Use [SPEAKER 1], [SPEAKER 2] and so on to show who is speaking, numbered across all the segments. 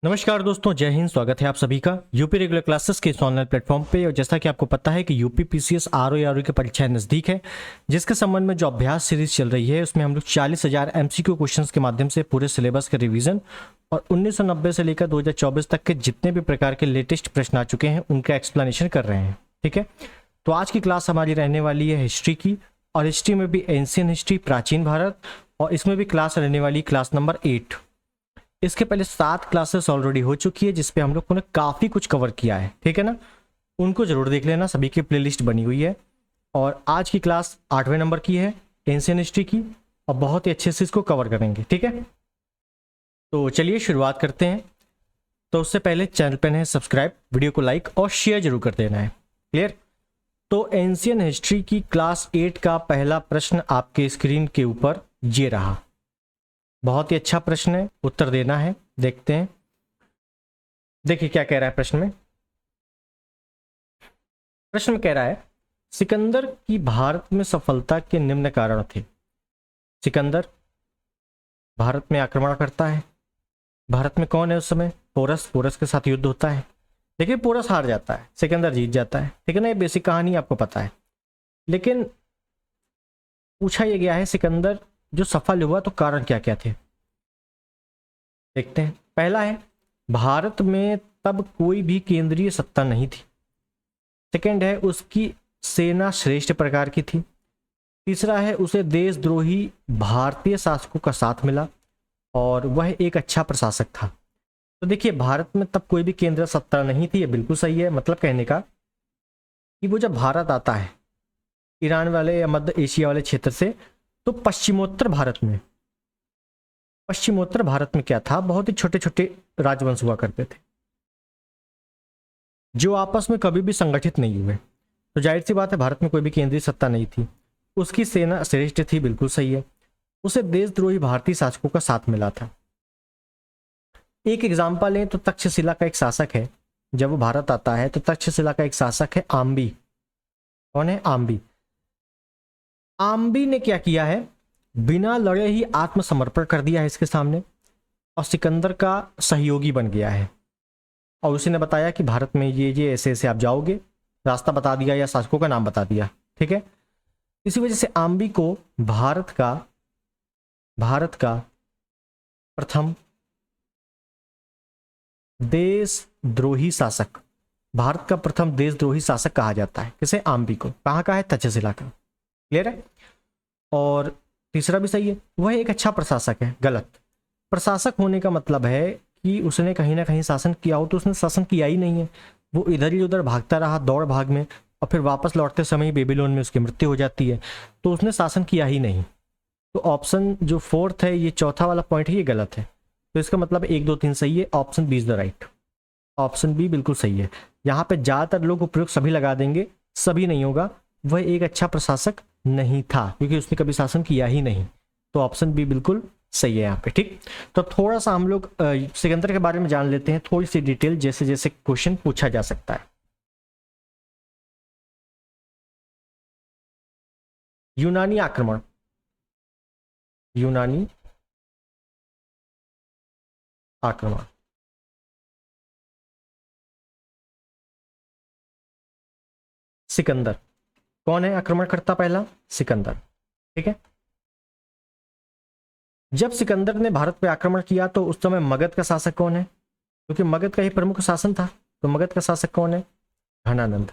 [SPEAKER 1] नमस्कार दोस्तों, जय हिंद। स्वागत है आप सभी का यूपी रेगुलर क्लासेस के इस ऑनलाइन प्लेटफॉर्म पे। और जैसा कि आपको पता है कि यूपी पीसीएस आरओ की परीक्षा नज़दीक है, जिसके संबंध में जो अभ्यास सीरीज चल रही है उसमें हम लोग 40,000 एमसीक्यू क्वेश्चंस के माध्यम से पूरे सिलेबस का रिवीजन और 1990 से लेकर 2024 तक के जितने भी प्रकार के लेटेस्ट प्रश्न आ चुके हैं उनका एक्सप्लेनेशन कर रहे हैं। ठीक है, तो आज की क्लास हमारी रहने वाली है हिस्ट्री की, और हिस्ट्री में भी एंशियन हिस्ट्री, प्राचीन भारत, और इसमें भी क्लास रहने वाली क्लास नंबर 8। इसके पहले 7 क्लासेस ऑलरेडी हो चुकी है जिसपे हम लोग ने काफ़ी कुछ कवर किया है। ठीक है ना, उनको जरूर देख लेना, सभी की प्लेलिस्ट बनी हुई है। और आज की क्लास 8वें नंबर की है एंशियन हिस्ट्री की, और बहुत ही अच्छे से इसको कवर करेंगे। ठीक है, तो चलिए शुरुआत करते हैं। तो उससे पहले चैनल पर है सब्सक्राइब, वीडियो को लाइक और शेयर जरूर कर देना है। क्लियर? तो एंशियन हिस्ट्री की क्लास 8 का पहला प्रश्न आपके स्क्रीन के ऊपर ये रहा। बहुत ही अच्छा प्रश्न है, उत्तर देना है। देखते हैं, देखिए क्या कह रहा है प्रश्न में। प्रश्न में कह रहा है सिकंदर की भारत में सफलता के निम्न कारण थे। सिकंदर भारत में आक्रमण करता है। भारत में कौन है उस समय? पोरस। पोरस के साथ युद्ध होता है, लेकिन पोरस हार जाता है, सिकंदर जीत जाता है। ठीक है ना, ये बेसिक कहानी आपको पता है। लेकिन पूछा यह गया है सिकंदर जो सफल हुआ तो कारण क्या क्या थे। देखते हैं। पहला है भारत में तब कोई भी केंद्रीय सत्ता नहीं थी। सेकंड है उसकी सेना श्रेष्ठ प्रकार की थी। तीसरा है उसे देशद्रोही भारतीय शासकों का साथ मिला और वह एक अच्छा प्रशासक था। तो देखिए, भारत में तब कोई भी केंद्रीय सत्ता नहीं थी, ये बिल्कुल सही है। मतलब कहने का कि वो जब भारत आता है ईरान वाले या मध्य एशिया वाले क्षेत्र से, तो पश्चिमोत्तर भारत में क्या था, बहुत ही छोटे छोटे राजवंश हुआ करते थे जो आपस में कभी भी संगठित नहीं हुए। तो जाहिर सी बात है भारत में कोई भी केंद्रीय सत्ता नहीं थी। उसकी सेना श्रेष्ठ थी, बिल्कुल सही है। उसे देशद्रोही भारतीय शासकों का साथ मिला था। एक एग्जाम्पल लें तो तक्षशिला का एक शासक है, जब वो भारत आता है तो तक्षशिला का एक शासक है आम्बी। कौन है? आम्बी। आम्बी ने क्या किया है, बिना लड़े ही आत्मसमर्पण कर दिया है इसके सामने, और सिकंदर का सहयोगी बन गया है। और उसी ने बताया कि भारत में ये ऐसे ऐसे आप जाओगे, रास्ता बता दिया या शासकों का नाम बता दिया। ठीक है, इसी वजह से आम्बी को भारत का प्रथम देशद्रोही शासक, भारत का प्रथम देशद्रोही शासक कहा जाता है। किसे? आम्बी को। कहाँ का है? तक्षशिला का। क्लियर है? और तीसरा भी सही है, वह एक अच्छा प्रशासक है। गलत। प्रशासक होने का मतलब है कि उसने कहीं ना कहीं शासन किया हो, तो उसने शासन किया ही नहीं है। वो इधर ही उधर भागता रहा दौड़ भाग में, और फिर वापस लौटते समय बेबीलोन में उसकी मृत्यु हो जाती है। तो उसने शासन किया ही नहीं। तो ऑप्शन जो फोर्थ है, ये चौथा वाला पॉइंट है, ये गलत है। तो इसका मतलब 1 2 3 सही है, option B is the right. Option B बिल्कुल सही है। यहाँ पे ज़्यादातर लोग उपयोग सभी लगा देंगे, सभी नहीं होगा। वह एक अच्छा प्रशासक नहीं था क्योंकि उसने कभी शासन किया ही नहीं। तो ऑप्शन बी बिल्कुल सही है यहाँ पे। ठीक, तो थोड़ा सा हम लोग सिकंदर के बारे में जान लेते हैं, थोड़ी सी डिटेल, जैसे जैसे क्वेश्चन पूछा जा सकता है। यूनानी आक्रमण, यूनानी आक्रमण। सिकंदर कौन है आक्रमणकर्ता? पहला सिकंदर। ठीक है, जब सिकंदर ने भारत पर आक्रमण किया तो उस समय मगध का शासक कौन है? क्योंकि मगध का ही प्रमुख शासन था। तो मगध का शासक कौन है? घनानंद।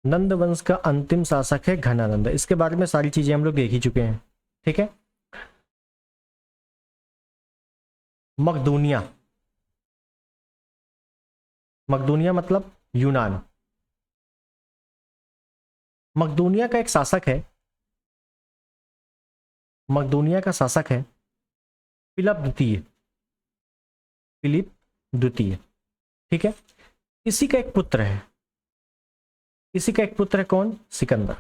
[SPEAKER 1] नंद वंश का अंतिम शासक है घनानंद। इसके बारे में सारी चीजें हम लोग देख ही चुके हैं। ठीक है, मकदूनिया, मकदूनिया मतलब यूनान। मकदूनिया का एक शासक है, मकदूनिया का शासक है फिलिप द्वितीय। फिलिप द्वितीय। ठीक है, इसी का एक पुत्र है, इसी का एक पुत्र है कौन? सिकंदर।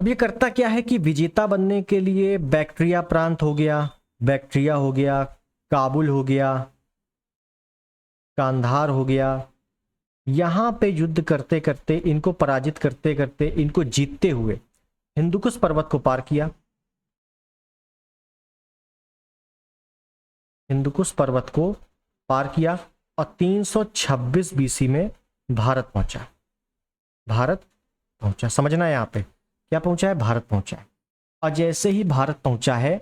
[SPEAKER 1] अब ये करता क्या है कि विजेता बनने के लिए बैक्ट्रिया प्रांत हो गया, बैक्ट्रिया हो गया, काबुल हो गया, कांधार हो गया, यहां पे युद्ध करते करते, इनको पराजित करते करते, इनको जीतते हुए हिंदुकुश पर्वत को पार किया। हिंदुकुश पर्वत को पार किया और 326 बीसी में भारत पहुंचा। भारत पहुंचा, समझना है यहाँ पे क्या पहुंचा है, भारत पहुंचा है। और जैसे ही भारत पहुंचा है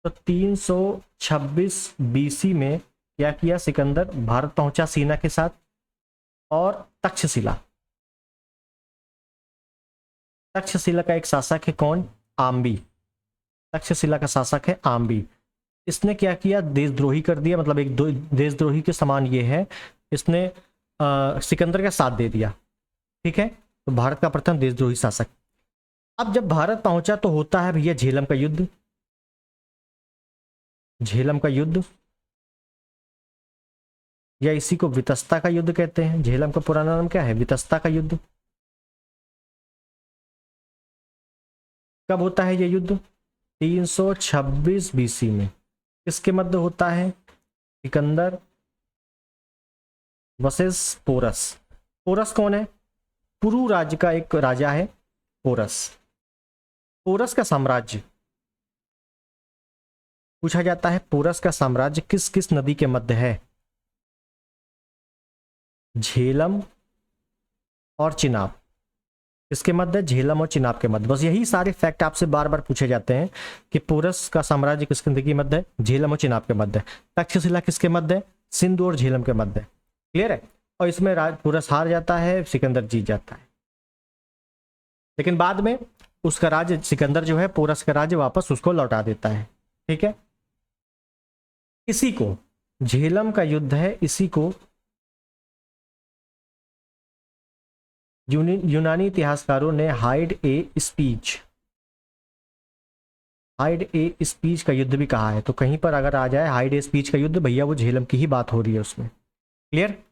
[SPEAKER 1] तो 326 बीसी में क्या किया सिकंदर, भारत पहुंचा सेना के साथ और तक्षशिला, तक्षशिला का एक शासक है कौन, आम्बी, तक्षशिला का शासक है आम्बी। इसने क्या किया, देशद्रोही कर दिया, मतलब एक देशद्रोही के समान ये है, इसने सिकंदर का साथ दे दिया। ठीक है, तो भारत का प्रथम देशद्रोही शासक। अब जब भारत पहुंचा तो होता है भैया झेलम का युद्ध, झेलम का युद्ध या इसी को वितस्ता का युद्ध कहते हैं। झेलम का पुराना नाम क्या है, वितस्ता का युद्ध। कब होता है ये युद्ध, 326 बीसी में। किसके मध्य होता है, सिकंदर वर्सेस पोरस। पोरस कौन है, पुरु राज्य का एक राजा है पोरस। पोरस का साम्राज्य पूछा जाता है, पोरस का साम्राज्य किस किस नदी के मध्य है, झेलम और चिनाब। इसके मध्य, झेलम और चिनाब के मध्य। बस यही सारे फैक्ट आपसे बार बार पूछे जाते हैं कि पोरस का साम्राज्य किसके नदी के मध्य है, झेलम और चिनाब के मध्य। तक्षशिला किसके मध्य है, सिंधु और झेलम के मध्य। क्लियर है, और इसमें पोरस हार जाता है, सिकंदर जीत जाता है। लेकिन बाद में उसका राज्य, सिकंदर जो है पोरस का राज्य वापस उसको लौटा देता है। ठीक है, इसी को झेलम का युद्ध है, इसी को यूनानी इतिहासकारों ने hide a speech, hide a speech का युद्ध भी कहा है। तो कहीं पर अगर आ जाए हाइड ए स्पीच का युद्ध, भैया वो झेलम की ही बात हो रही है उसमें। क्लियर।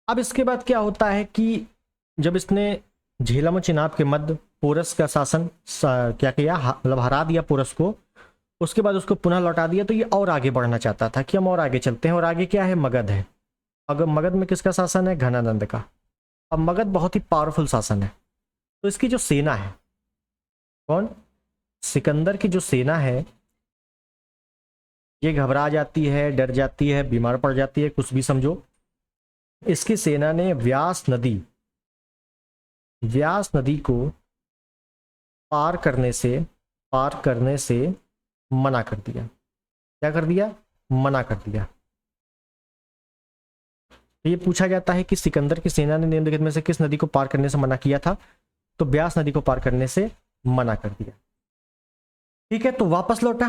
[SPEAKER 1] अब इसके बाद क्या होता है कि जब इसने झेलम और चिनाब के मध्य पोरस का शासन क्या किया, मतलब हरा दिया पोरस को, उसके बाद उसको पुनः लौटा दिया, तो ये और आगे बढ़ना चाहता था कि हम और आगे चलते हैं। और आगे क्या है, मगध है। अगर मगध में किसका शासन है, घनानंद का। अब मगध बहुत ही पावरफुल शासन है, तो इसकी जो सेना है, कौन, सिकंदर की जो सेना है, ये घबरा जाती है, डर जाती है, बीमार पड़ जाती है, कुछ भी समझो। इसकी सेना ने व्यास नदी को पार करने से मना कर दिया। क्या कर दिया, मना कर दिया। ये पूछा जाता है कि सिकंदर की सेना ने निम्नलिखित में से किस नदी को पार करने से मना किया था, तो व्यास नदी को पार करने से मना कर दिया। ठीक है, तो वापस लौटा।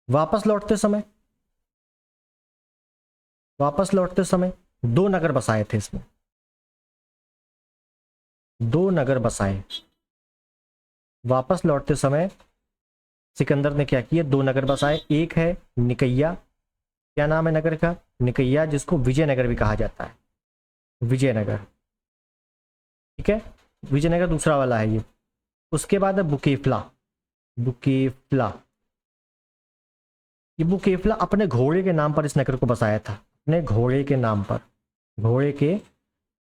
[SPEAKER 1] वापस लौटते समय 2 नगर बसाए थे इसमें, 2 नगर बसाए। वापस लौटते समय सिकंदर ने क्या किया, 2 नगर बसाए। एक है निकैया, क्या नाम है नगर का, निकैया, जिसको विजयनगर भी कहा जाता है, विजयनगर। ठीक है, विजयनगर दूसरा वाला है ये। उसके बाद है बुकेफला। ये बुकेफला अपने घोड़े के नाम पर इस नगर को बसाया था, अपने घोड़े के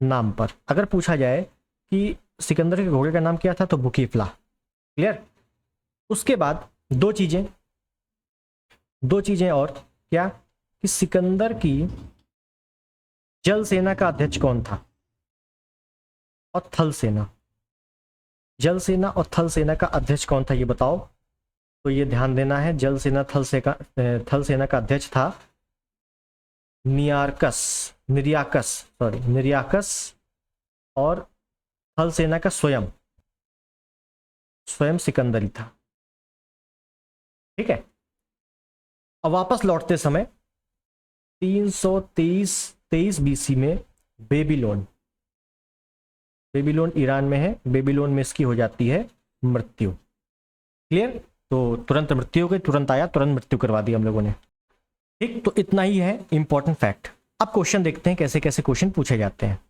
[SPEAKER 1] नाम पर। अगर पूछा जाए कि सिकंदर के घोड़े का नाम क्या था, तो बुकेफला। क्लियर। उसके बाद दो चीजें और, क्या, कि सिकंदर की जल सेना का अध्यक्ष कौन था और थल सेना, जल सेना और थल सेना का अध्यक्ष कौन था, ये बताओ। तो ये ध्यान देना है, जल सेना थल सेना का अध्यक्ष था निरियाकस, और थल सेना का स्वयं सिकंदर ही था। ठीक है। अब वापस लौटते समय 323 बीसी में बेबीलोन ईरान में है, बेबीलोन में इसकी हो जाती है मृत्यु। क्लियर। तो तुरंत मृत्यु हो गई, तुरंत आया, तुरंत मृत्यु करवा दी हम लोगों ने। ठीक, तो इतना ही है इंपॉर्टेंट फैक्ट। अब क्वेश्चन देखते हैं कैसे कैसे क्वेश्चन पूछे जाते हैं।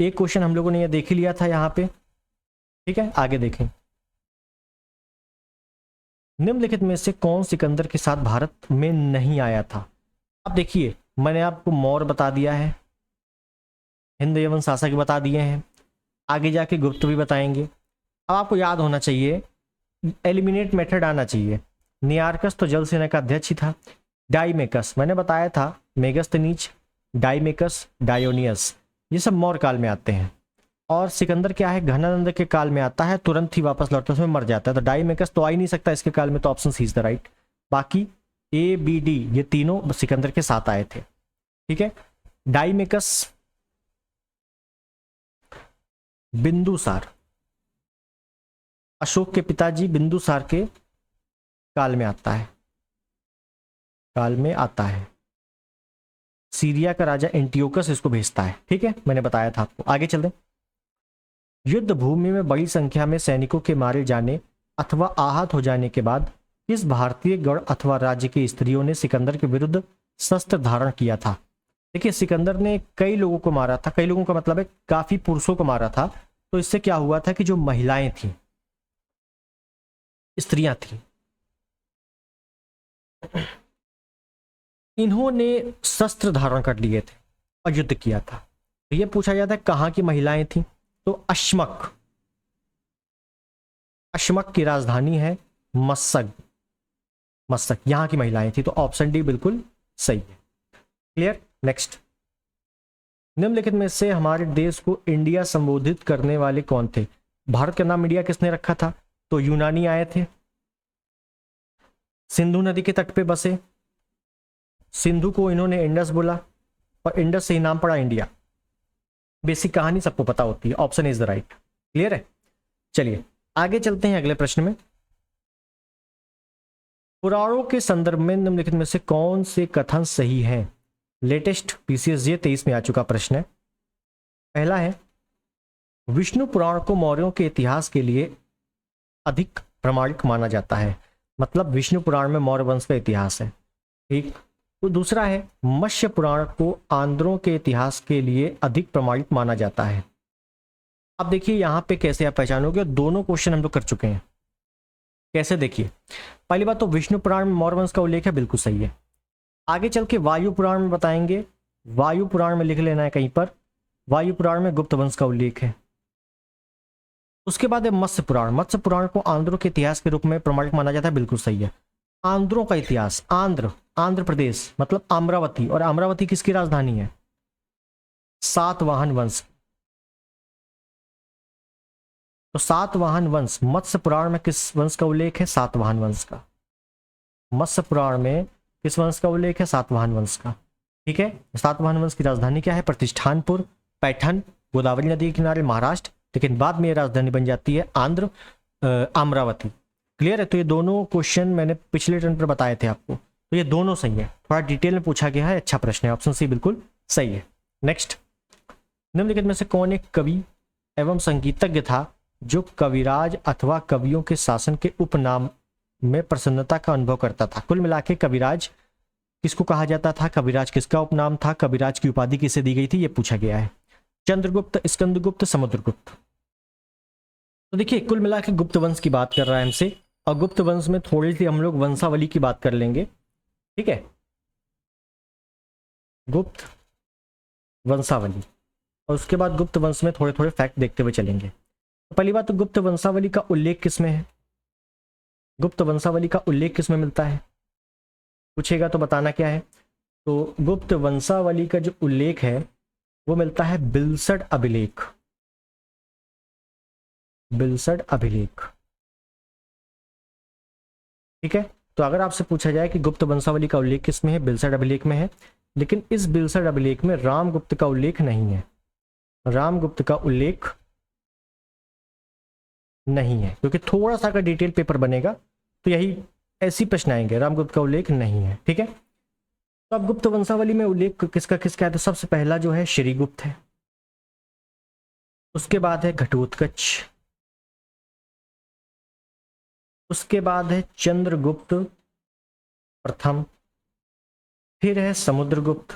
[SPEAKER 1] एक क्वेश्चन हम लोगों ने ये देख ही लिया था यहाँ पे। ठीक है, आगे देखें। निम्नलिखित में से कौन सिकंदर के साथ भारत में नहीं आया था। अब देखिए, मैंने आपको मौर्य बता दिया है, हिंद एवं शासक बता दिए हैं, आगे जाके गुप्त भी बताएंगे। अब आपको याद होना चाहिए, एलिमिनेट मेथड आना चाहिए। नियार्कस तो जल सेना का अध्यक्ष ही था। डाइमेकस मैंने बताया था, मेगस्थनीज, डाइमेकस, डायोनियस, ये सब मौर्य काल में आते हैं। और सिकंदर क्या है, घनानंद के काल में आता है, तुरंत ही वापस लौटता है, उसमें मर जाता है। तो डाइमेकस तो आ ही नहीं सकता इसके काल में, तो option C is the right. बाकी ए बी डी ये तीनों सिकंदर के साथ आए थे। ठीक है, डाइमेकस बिंदुसार, अशोक के पिताजी बिंदुसार के काल में आता है, काल में आता है। सीरिया का राजा एंटियोकस इसको भेजता है। ठीक है, मैंने बताया था आपको। आगे चलते। युद्ध भूमि में बड़ी संख्या में सैनिकों के मारे जाने अथवा आहत हो जाने के बाद किस भारतीय गण अथवा राज्य की स्त्रियों ने सिकंदर के विरुद्ध शस्त्र धारण किया था? देखिए, सिकंदर ने कई लोगों को मारा था, कई लोगों का मतलब है काफी पुरुषों को मारा था। तो इससे क्या हुआ था कि जो महिलाएं थी, स्त्रियां थी, इन्होंने शस्त्र धारण कर लिए थे और युद्ध किया था। तो यह पूछा जाता है कहां की महिलाएं थी, तो अश्मक, अश्मक की राजधानी है मस्सक, मस्सक यहां की महिलाएं थी। तो ऑप्शन डी बिल्कुल सही है। क्लियर। नेक्स्ट, निम्नलिखित में से हमारे देश को इंडिया संबोधित करने वाले कौन थे? भारत का नाम इंडिया किसने रखा था? तो यूनानी आए थे, सिंधु नदी के तट पे बसे, सिंधु को इन्होंने इंडस बोला और इंडस से ही नाम पड़ा इंडिया। बेसिक कहानी सबको पता होती है, option is the right. Clear है। चलिए आगे चलते हैं अगले प्रश्न में। पुराणों के संदर्भ में निम्नलिखित में से कौन से कथन सही हैं? लेटेस्ट पीसीएसजे 23 में आ चुका प्रश्न है। पहला है, विष्णु पुराण को मौर्यों के इतिहास के लिए अधिक प्रामाणिक माना जाता है। मतलब विष्णु पुराण में मौर्य वंश का इतिहास है। ठीक। तो दूसरा है, मत्स्य पुराण को आंध्रों के इतिहास के लिए अधिक प्रामाणिक माना जाता है। अब देखिए यहां पे कैसे आप पहचानोगे, दोनों क्वेश्चन हम लोग कर चुके हैं। कैसे, देखिए पहली बात तो विष्णु पुराण में मौर्य वंश का उल्लेख है, बिल्कुल सही है। आगे चल के वायु पुराण में बताएंगे, वायु पुराण में लिख लेना है कहीं पर, वायु पुराण में गुप्त वंश का उल्लेख है। उसके बाद है मत्स्य पुराण, मत्स्य पुराण को आंध्रों के इतिहास के रूप में प्रमाणिक माना जाता है, बिल्कुल सही है। आंध्रों का इतिहास, आंध्र, आंध्र प्रदेश मतलब अमरावती, और अमरावती किसकी राजधानी है? सातवाहन वंश। तो सातवाहन वंश, मत्स्य पुराण में किस वंश का उल्लेख है? सातवाहन वंश का। मत्स्य पुराण में किस वंश का उल्लेख है? सातवाहन वंश का। ठीक है, सातवाहन वंश की राजधानी क्या है? प्रतिष्ठानपुर, पैठन, गोदावरी नदी के किनारे, महाराष्ट्र। लेकिन बाद में ये राजधानी बन जाती है आंध्र, अमरावती। क्लियर है। तो ये दोनों क्वेश्चन मैंने पिछले टर्न पर बताए थे आपको, तो ये दोनों सही है। थोड़ा डिटेल में पूछा गया है, अच्छा प्रश्न है, ऑप्शन सी बिल्कुल सही है। नेक्स्ट, निम्नलिखित में से कौन एक कवि एवं संगीतज्ञ था जो कविराज अथवा कवियों के शासन के उपनाम में प्रसन्नता का अनुभव करता था? कुल मिला के कविराज किसको कहा जाता था? कविराज किसका उपनाम था? कविराज की उपाधि किसे दी गई थी? ये पूछा गया है। चंद्रगुप्त, स्कंदगुप्त, समुद्रगुप्त। तो देखिए कुल मिला के गुप्त वंश की बात कर रहा है हमसे, और गुप्त वंश में थोड़ी सी हम लोग वंशावली की बात कर लेंगे। ठीक है, गुप्त वंशावली, और उसके बाद गुप्त वंश में थोड़े थोड़े फैक्ट देखते हुए चलेंगे। तो पहली बात तो गुप्त वंशावली का उल्लेख किसमें है? गुप्त वंशावली का उल्लेख किसमें मिलता है? पूछेगा तो बताना क्या है। तो गुप्त वंशावली का जो उल्लेख है वो मिलता है बिलसड अभिलेख, बिलसड अभिलेख। ठीक है, तो अगर आपसे पूछा जाए कि गुप्त वंशावली का उल्लेख किसमें है, बिलसड अभिलेख में है। लेकिन इस बिलसड अभिलेख में रामगुप्त का उल्लेख नहीं है, रामगुप्त का उल्लेख नहीं है, क्योंकि थोड़ा सा अगर डिटेल पेपर बनेगा तो यही ऐसी प्रश्न आएंगे, रामगुप्त का उल्लेख नहीं है। ठीक है, तो अब गुप्त वंशावली में उल्लेख किसका किसका है? तो सबसे पहला जो है श्रीगुप्त है, उसके बाद है घटोत्कच, उसके बाद है चंद्रगुप्त प्रथम, फिर है समुद्रगुप्त,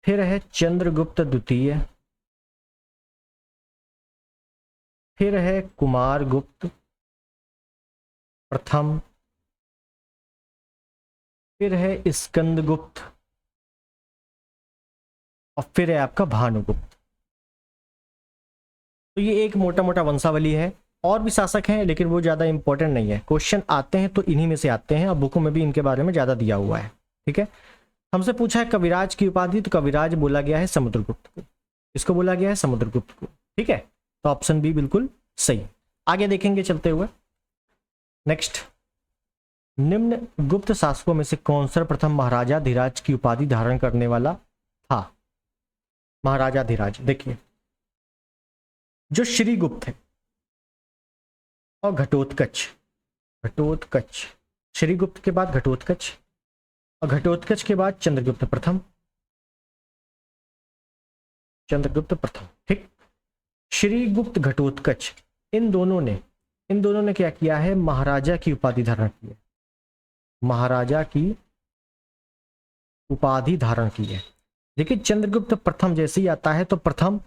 [SPEAKER 1] फिर है चंद्रगुप्त द्वितीय, फिर है कुमारगुप्त प्रथम, फिर है स्कंदगुप्त, और फिर है आपका भानुगुप्त। तो ये एक मोटा मोटा वंशावली है और भी शासक हैं लेकिन वो ज़्यादा इंपॉर्टेंट नहीं है, क्वेश्चन आते हैं तो इन्हीं में से आते हैं और बुकों में भी इनके बारे में ज़्यादा दिया हुआ है। ठीक है, हमसे पूछा है कविराज की उपाधि, तो कविराज बोला गया है समुद्रगुप्त को। इसको बोला गया है समुद्रगुप्त को। ठीक है, तो ऑप्शन बी बिल्कुल सही। आगे देखेंगे चलते हुए। नेक्स्ट, निम्न गुप्त शासकों में से कौन सा प्रथम महाराजा धीराज की उपाधि धारण करने वाला था? महाराजा धीराज, देखिए जो श्रीगुप्त है और घटोत्कच, घटोत्कच, श्रीगुप्त के बाद घटोत्कच और घटोत्कच के बाद चंद्रगुप्त प्रथम, चंद्रगुप्त प्रथम। ठीक, श्रीगुप्त घटोत्कच इन दोनों ने क्या किया है? महाराजा की उपाधि धारण की है, महाराजा की उपाधि धारण की है। देखिए चंद्रगुप्त प्रथम जैसे ही आता है तो प्रथम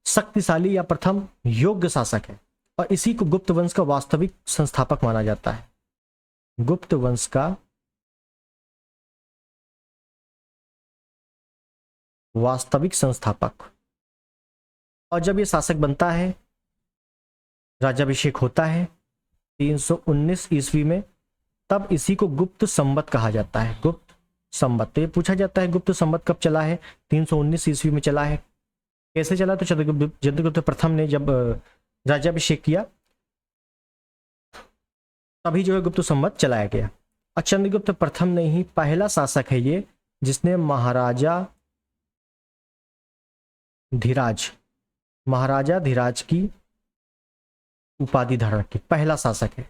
[SPEAKER 1] शक्तिशाली या प्रथम योग्य शासक है और इसी को गुप्त वंश का वास्तविक संस्थापक माना जाता है। गुप्त वंश का वास्तविक संस्थापक। और जब ये शासक बनता है, राज्याभिषेक होता है 319 ईस्वी में, तब इसी को गुप्त संवत कहा जाता है। गुप्त संवत। तो ये पूछा जाता है गुप्त संवत कब चला है? 319 ईस्वी में चला है। कैसे चला? तो चंद्रगुप्त प्रथम ने जब राज्याभिषेक किया तभी जो है गुप्त संवत चलाया गया। और चंद्रगुप्त प्रथम ने ही पहला शासक है ये जिसने महाराजा धीराज की उपाधि धारण की। पहला शासक है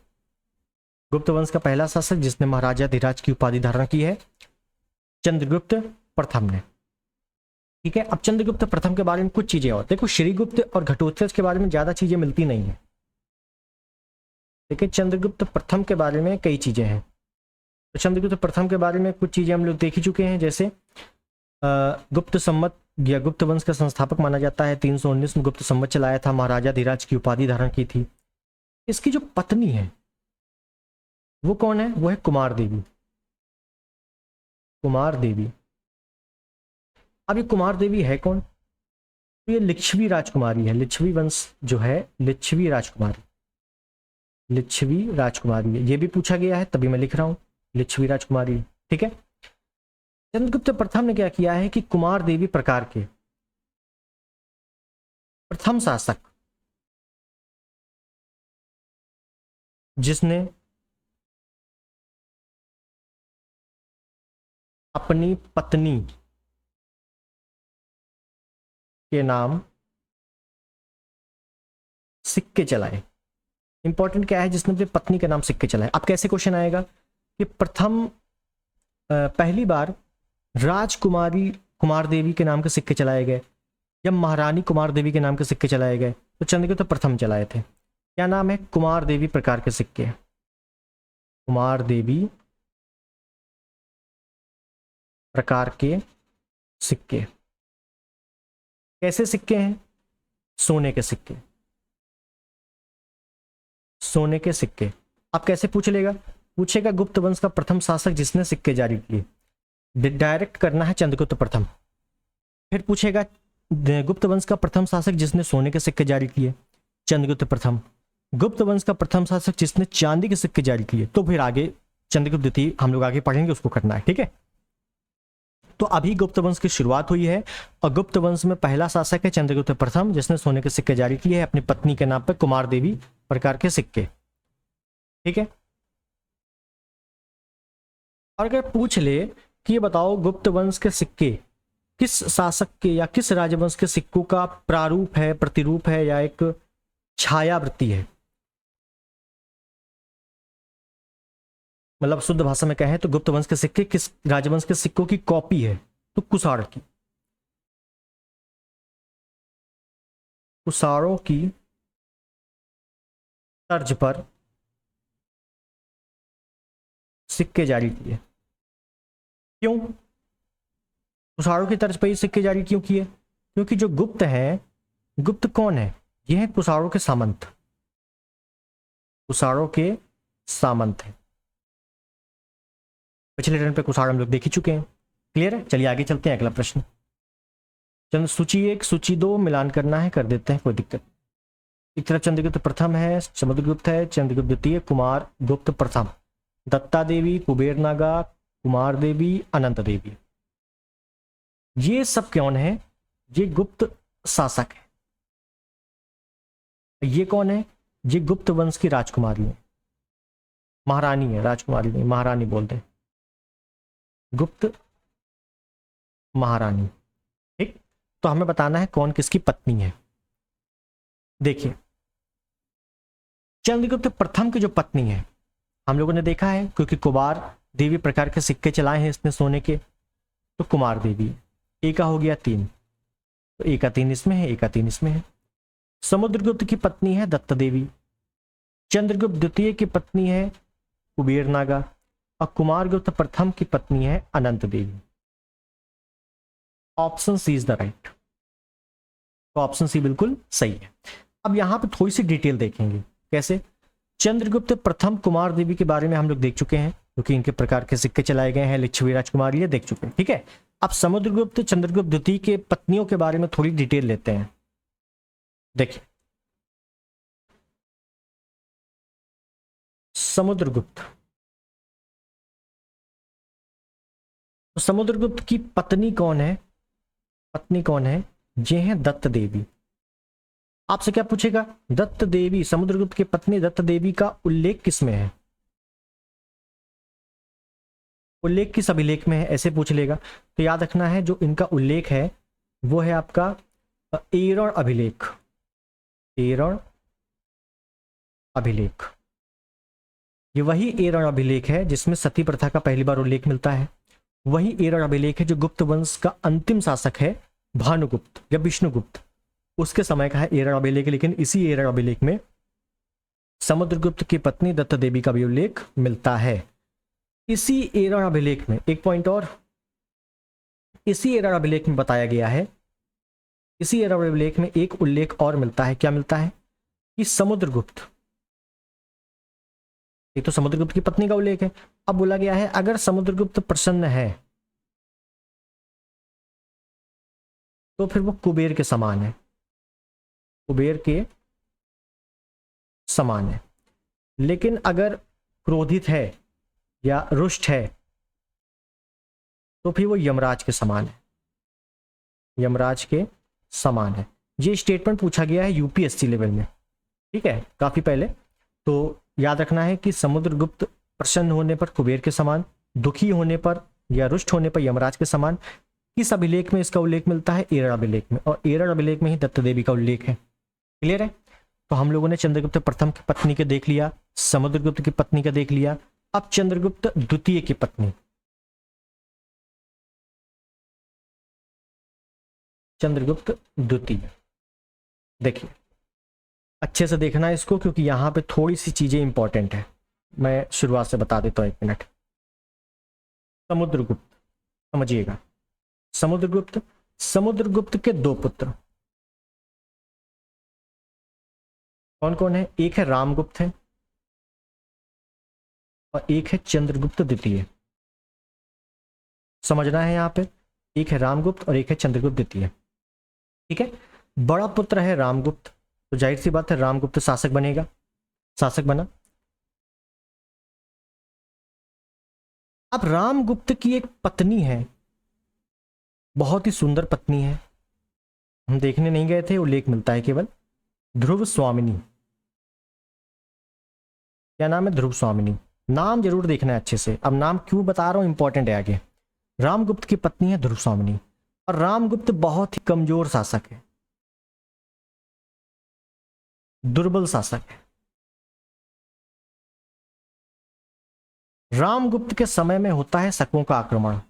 [SPEAKER 1] गुप्त वंश का, पहला शासक जिसने महाराजा धीराज की उपाधि धारण की है, चंद्रगुप्त प्रथम ने। ठीक है, अब चंद्रगुप्त प्रथम के बारे में कुछ चीजें और देखो। श्रीगुप्त और घटोत्कच के बारे में ज्यादा चीजें मिलती नहीं है, लेकिन चंद्रगुप्त प्रथम के बारे में कई चीजें हैं। तो चंद्रगुप्त प्रथम के बारे में कुछ चीजें हम लोग देख ही चुके हैं, जैसे गुप्त संवत या गुप्त वंश का संस्थापक माना जाता है। 319 में गुप्त संवत चलाया था, महाराजा धीराज की उपाधि धारण की थी। इसकी जो पत्नी है वो कौन है? वो है कुमार देवी। कुमार देवी। अब ये कुमार देवी है कौन? तो ये लिच्छवी राजकुमारी है। लिच्छवी वंश जो है, लिच्छवी राजकुमारी, लिच्छवी राजकुमारी है। ये भी पूछा गया है तभी मैं लिख रहा हूं लिच्छवी राजकुमारी। ठीक है, चंद्रगुप्त प्रथम ने क्या किया है कि कुमार देवी प्रकार के प्रथम शासक जिसने अपनी पत्नी के नाम सिक्के चलाए। इंपॉर्टेंट क्या है? जिसने अपनी पत्नी के नाम सिक्के चलाए। अब कैसे क्वेश्चन आएगा कि प्रथम पहली बार राजकुमारी कुमार देवी के नाम के सिक्के चलाए गए या महारानी कुमार देवी के नाम के सिक्के चलाए गए? तो चंद्रगुप्त प्रथम चलाए थे। क्या नाम है? कुमार देवी प्रकार के सिक्के। कुमार देवी प्रकार के सिक्के। कैसे सिक्के हैं? सोने के सिक्के, सोने के सिक्के। अब कैसे पूछ लेगा? पूछेगा गुप्त वंश का प्रथम शासक जिसने सिक्के जारी किए, डायरेक्ट करना है चंद्रगुप्त प्रथम। फिर पूछेगा गुप्त वंश का प्रथम शासक जिसने सोने के सिक्के जारी किए, चंद्रगुप्त प्रथम। गुप्त वंश का प्रथम शासक जिसने चांदी के सिक्के जारी किए, तो फिर आगे चंद्रगुप्त द्वितीय हम लोग आगे पढ़ेंगे, उसको करना है। ठीक है, तो अभी गुप्त वंश की शुरुआत हुई है और गुप्त वंश में पहला शासक है चंद्रगुप्त प्रथम जिसने सोने के सिक्के जारी किए हैं अपनी पत्नी के नाम पर, कुमार देवी प्रकार के सिक्के। ठीक है, और अगर पूछ ले कि ये बताओ गुप्त वंश के सिक्के किस शासक के या किस राजवंश के सिक्कों का प्रारूप है, प्रतिरूप है या एक छायावृत्ति है, मतलब शुद्ध भाषा में कहें तो गुप्त वंश के सिक्के किस राजवंश के सिक्कों की कॉपी है? तो कुषाण की। कुषाणों की तर्ज पर सिक्के जारी किए। क्यों कुषाणों की तर्ज पर ही सिक्के जारी क्यों किए? क्योंकि जो गुप्त है, गुप्त कौन है? ये है कुषाणों के सामंत, कुषाणों के सामंत है। पिछले टर्न पे कुषाण हम लोग देख ही चुके हैं। क्लियर है? चलिए आगे चलते हैं। अगला प्रश्न, चलो सूची 1 सूची 2 मिलान करना है, कर देते हैं, कोई दिक्कत। एक तरफ चंद्रगुप्त प्रथम है, समुद्रगुप्त है, चंद्रगुप्त द्वितीय, कुमार गुप्त प्रथम, दत्ता देवी, कुबेर नागा, कुमार देवी, अनंत देवी। ये सब कौन है? ये गुप्त शासक है। ये कौन है? ये गुप्त वंश की राजकुमारी है, महारानी है, राजकुमारी नहीं, महारानी बोलते हैं, गुप्त महारानी। ठीक, तो हमें बताना है कौन किसकी पत्नी है। देखिए, चंद्रगुप्त प्रथम की जो पत्नी है, हम लोगों ने देखा है, क्योंकि कुमार देवी प्रकार के सिक्के चलाए हैं इसने सोने के, तो कुमार देवी। ए का हो गया 3, तो ए का 3 इसमें है, ए का 3 इसमें है। समुद्रगुप्त की पत्नी है दत्त देवी, चंद्रगुप्त द्वितीय की पत्नी है कुबेर नागा, और कुमारगुप्त प्रथम की पत्नी है Anant Devi. Option C is the right. तो ऑप्शन सी बिल्कुल सही है। अब यहां पे थोड़ी सी डिटेल देखेंगे। कैसे? चंद्रगुप्त प्रथम कुमार देवी के बारे में हम लोग देख चुके हैं, क्योंकि इनके प्रकार के सिक्के चलाए गए हैं, लिच्छवी राजकुमारी देख चुके हैं। ठीक है, अब समुद्रगुप्त चंद्रगुप्त द्वितीय के पत्नियों के बारे में थोड़ी डिटेल लेते हैं। देखिए, समुद्रगुप्त, तो समुद्रगुप्त की पत्नी कौन है? पत्नी कौन है? ये है दत्त देवी। आपसे क्या पूछेगा? दत्त देवी, समुद्रगुप्त की पत्नी दत्त देवी का उल्लेख किसमें है? उल्लेख किस अभिलेख में है, ऐसे पूछ लेगा। तो याद रखना है, जो इनका उल्लेख है वो है आपका एरण अभिलेख। एरण अभिलेख, ये वही एरण अभिलेख है जिसमें सती प्रथा का पहली बार उल्लेख मिलता है। वही एरण अभिलेख है जो गुप्त वंश का अंतिम शासक है भानुगुप्त या विष्णुगुप्त, उसके समय का है एरण अभिलेख। लेकिन इसी एरण अभिलेख में समुद्रगुप्त की पत्नी दत्त देवी का भी उल्लेख मिलता है। इसी एरण अभिलेख में एक पॉइंट और, इसी एरण अभिलेख में बताया गया है, इसी एरण अभिलेख में एक उल्लेख और मिलता है। क्या मिलता है? कि समुद्रगुप्त, ये तो समुद्रगुप्त की पत्नी का उल्लेख है। अब बोला गया है अगर समुद्रगुप्त प्रसन्न है तो फिर वो कुबेर के समान है, कुबेर के समान है। लेकिन अगर क्रोधित है या रुष्ट है तो फिर वो यमराज के समान है, यमराज के समान है। ये स्टेटमेंट पूछा गया है यूपीएससी लेवल में, ठीक है, काफी पहले। तो याद रखना है कि समुद्रगुप्त प्रसन्न होने पर कुबेर के समान, दुखी होने पर या रुष्ट होने पर यमराज के समान। किस अभिलेख में इसका उल्लेख मिलता है? एरण अभिलेख में, और एरण अभिलेख में ही दत्त देवी का उल्लेख है। क्लियर है? तो हम लोगों ने चंद्रगुप्त प्रथम की पत्नी के देख लिया, समुद्रगुप्त की पत्नी का देख लिया। अब चंद्रगुप्त द्वितीय की पत्नी, चंद्रगुप्त द्वितीय, देखिए अच्छे से देखना इसको, क्योंकि यहां पे थोड़ी सी चीजें इंपॉर्टेंट है। मैं शुरुआत से बता देता हूं, 1 मिनट। समुद्रगुप्त, समझिएगा, समुद्रगुप्त, समुद्रगुप्त के 2 पुत्र कौन कौन है? एक है रामगुप्त है और एक है चंद्रगुप्त द्वितीय। समझना है यहां पे, एक है रामगुप्त और एक है चंद्रगुप्त द्वितीय। ठीक है, बड़ा पुत्र है रामगुप्त, तो जाहिर सी बात है रामगुप्त शासक बनेगा, शासक बना। अब रामगुप्त की एक पत्नी है, बहुत ही सुंदर पत्नी है, हम देखने नहीं गए थे, उल्लेख मिलता है केवल, ध्रुव स्वामिनी। क्या नाम है? ध्रुव स्वामिनी। नाम जरूर देखना है अच्छे से। अब नाम क्यों बता रहा हूं, इंपॉर्टेंट है आगे। रामगुप्त की पत्नी है ध्रुव स्वामिनी, और रामगुप्त बहुत ही कमजोर शासक है, दुर्बल शासक है। रामगुप्त के समय में होता है शकों का आक्रमण,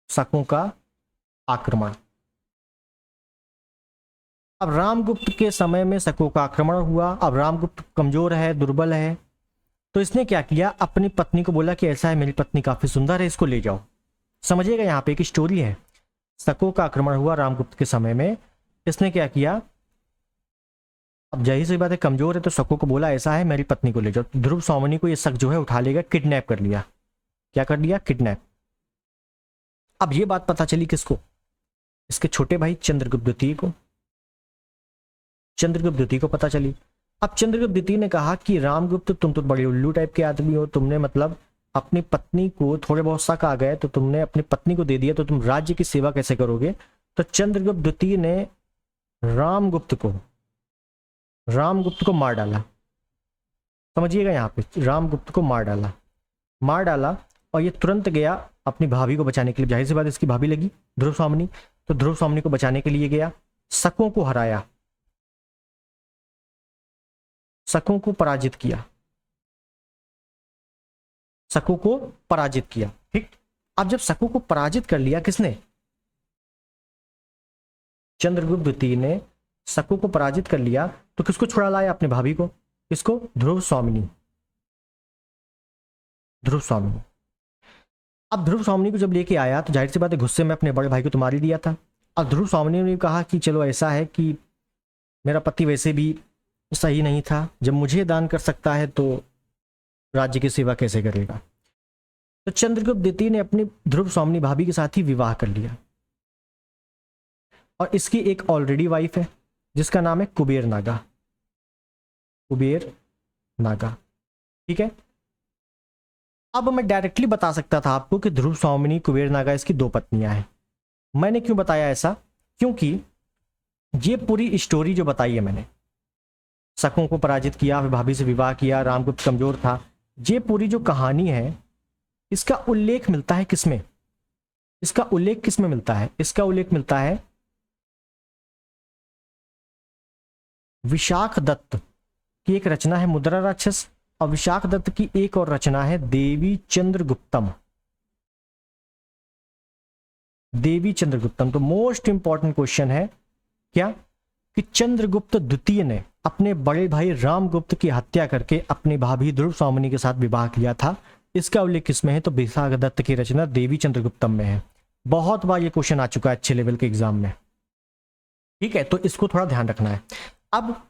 [SPEAKER 1] शकों का आक्रमण। अब रामगुप्त के समय में शकों का आक्रमण हुआ। अब रामगुप्त कमजोर है, दुर्बल है, तो इसने क्या किया? अपनी पत्नी को बोला कि ऐसा है, मेरी पत्नी काफी सुंदर है, इसको ले जाओ। समझिएगा, यहाँ पे एक स्टोरी है। शकों का आक्रमण हुआ रामगुप्त के समय में, इसने क्या किया? अब जाहिर सी बात है, कमजोर है, तो शकों को बोला ऐसा है, मेरी पत्नी को ले जाओ। ध्रुव स्वामिनी को ये शक जो है उठा लेगा, किडनैप कर लिया। क्या कर लिया? किडनैप। अब ये बात पता चली किसको? इसके छोटे भाई चंद्रगुप्त द्वितीय को। चंद्रगुप्त द्वितीय को पता चली। अब चंद्रगुप्त द्वितीय ने कहा कि रामगुप्त तुम तो बड़े उल्लू टाइप के आदमी हो, तुमने मतलब अपनी पत्नी को, थोड़े बहुत शक आ गए तो तुमने अपनी पत्नी को दे दिया, तो तुम राज्य की सेवा कैसे करोगे। तो चंद्रगुप्त द्वितीय ने रामगुप्त को मार डाला। समझिएगा, यहाँ पे रामगुप्त को मार डाला और ये तुरंत गया अपनी भाभी को बचाने के लिए। जाहिर सी बात इसकी भाभी लगी ध्रुव स्वामिनी, तो ध्रुव स्वामिनी को बचाने के लिए गया, शकों को हराया, शकों को पराजित किया। ठीक, अब जब शकों को पराजित कर लिया किसने, चंद्रगुप्त द्वितीय ने शकों को पराजित कर लिया, तो किसको छुड़ा लाया, अपने भाभी को। किसको, ध्रुव स्वामिनी। अब ध्रुव स्वामिनी को जब लेके आया तो जाहिर सी बात है गुस्से में अपने बड़े भाई को तो मार ही दिया था। अब ध्रुव स्वामिनी ने कहा कि चलो ऐसा है कि मेरा पति वैसे भी सही नहीं था, जब मुझे दान कर सकता है तो राज्य की सेवा कैसे करेगा। तो चंद्रगुप्त द्वितीय ने अपनी ध्रुव स्वामिनी भाभी के साथ ही विवाह कर लिया और इसकी एक ऑलरेडी वाइफ है जिसका नाम है कुबेर नागा। ठीक है, अब मैं डायरेक्टली बता सकता था आपको कि ध्रुव स्वामिनी कुबेर नागा इसकी 2 पत्नियां हैं। मैंने क्यों बताया ऐसा, क्योंकि ये पूरी स्टोरी जो बताई है मैंने, शकों को पराजित किया, भाभी से विवाह किया, रामगुप्त कमजोर था, ये पूरी जो कहानी है इसका उल्लेख मिलता है किसमें, इसका उल्लेख किसमें मिलता है, इसका उल्लेख मिलता है विशाख दत्त की एक रचना है मुद्रा राक्षस, और विशाख दत्त की एक और रचना है देवी चंद्रगुप्तम। तो मोस्ट इंपॉर्टेंट क्वेश्चन है क्या, कि चंद्रगुप्त द्वितीय ने अपने बड़े भाई रामगुप्त की हत्या करके अपनी भाभी ध्रुव स्वामिनी के साथ विवाह किया था। इसका उल्लेख किसमें है, तो विशाख दत्त की रचना देवी चंद्रगुप्तम में है। बहुत बार ये क्वेश्चन आ चुका है अच्छे लेवल के एग्जाम में। ठीक है, तो इसको थोड़ा ध्यान रखना है। अब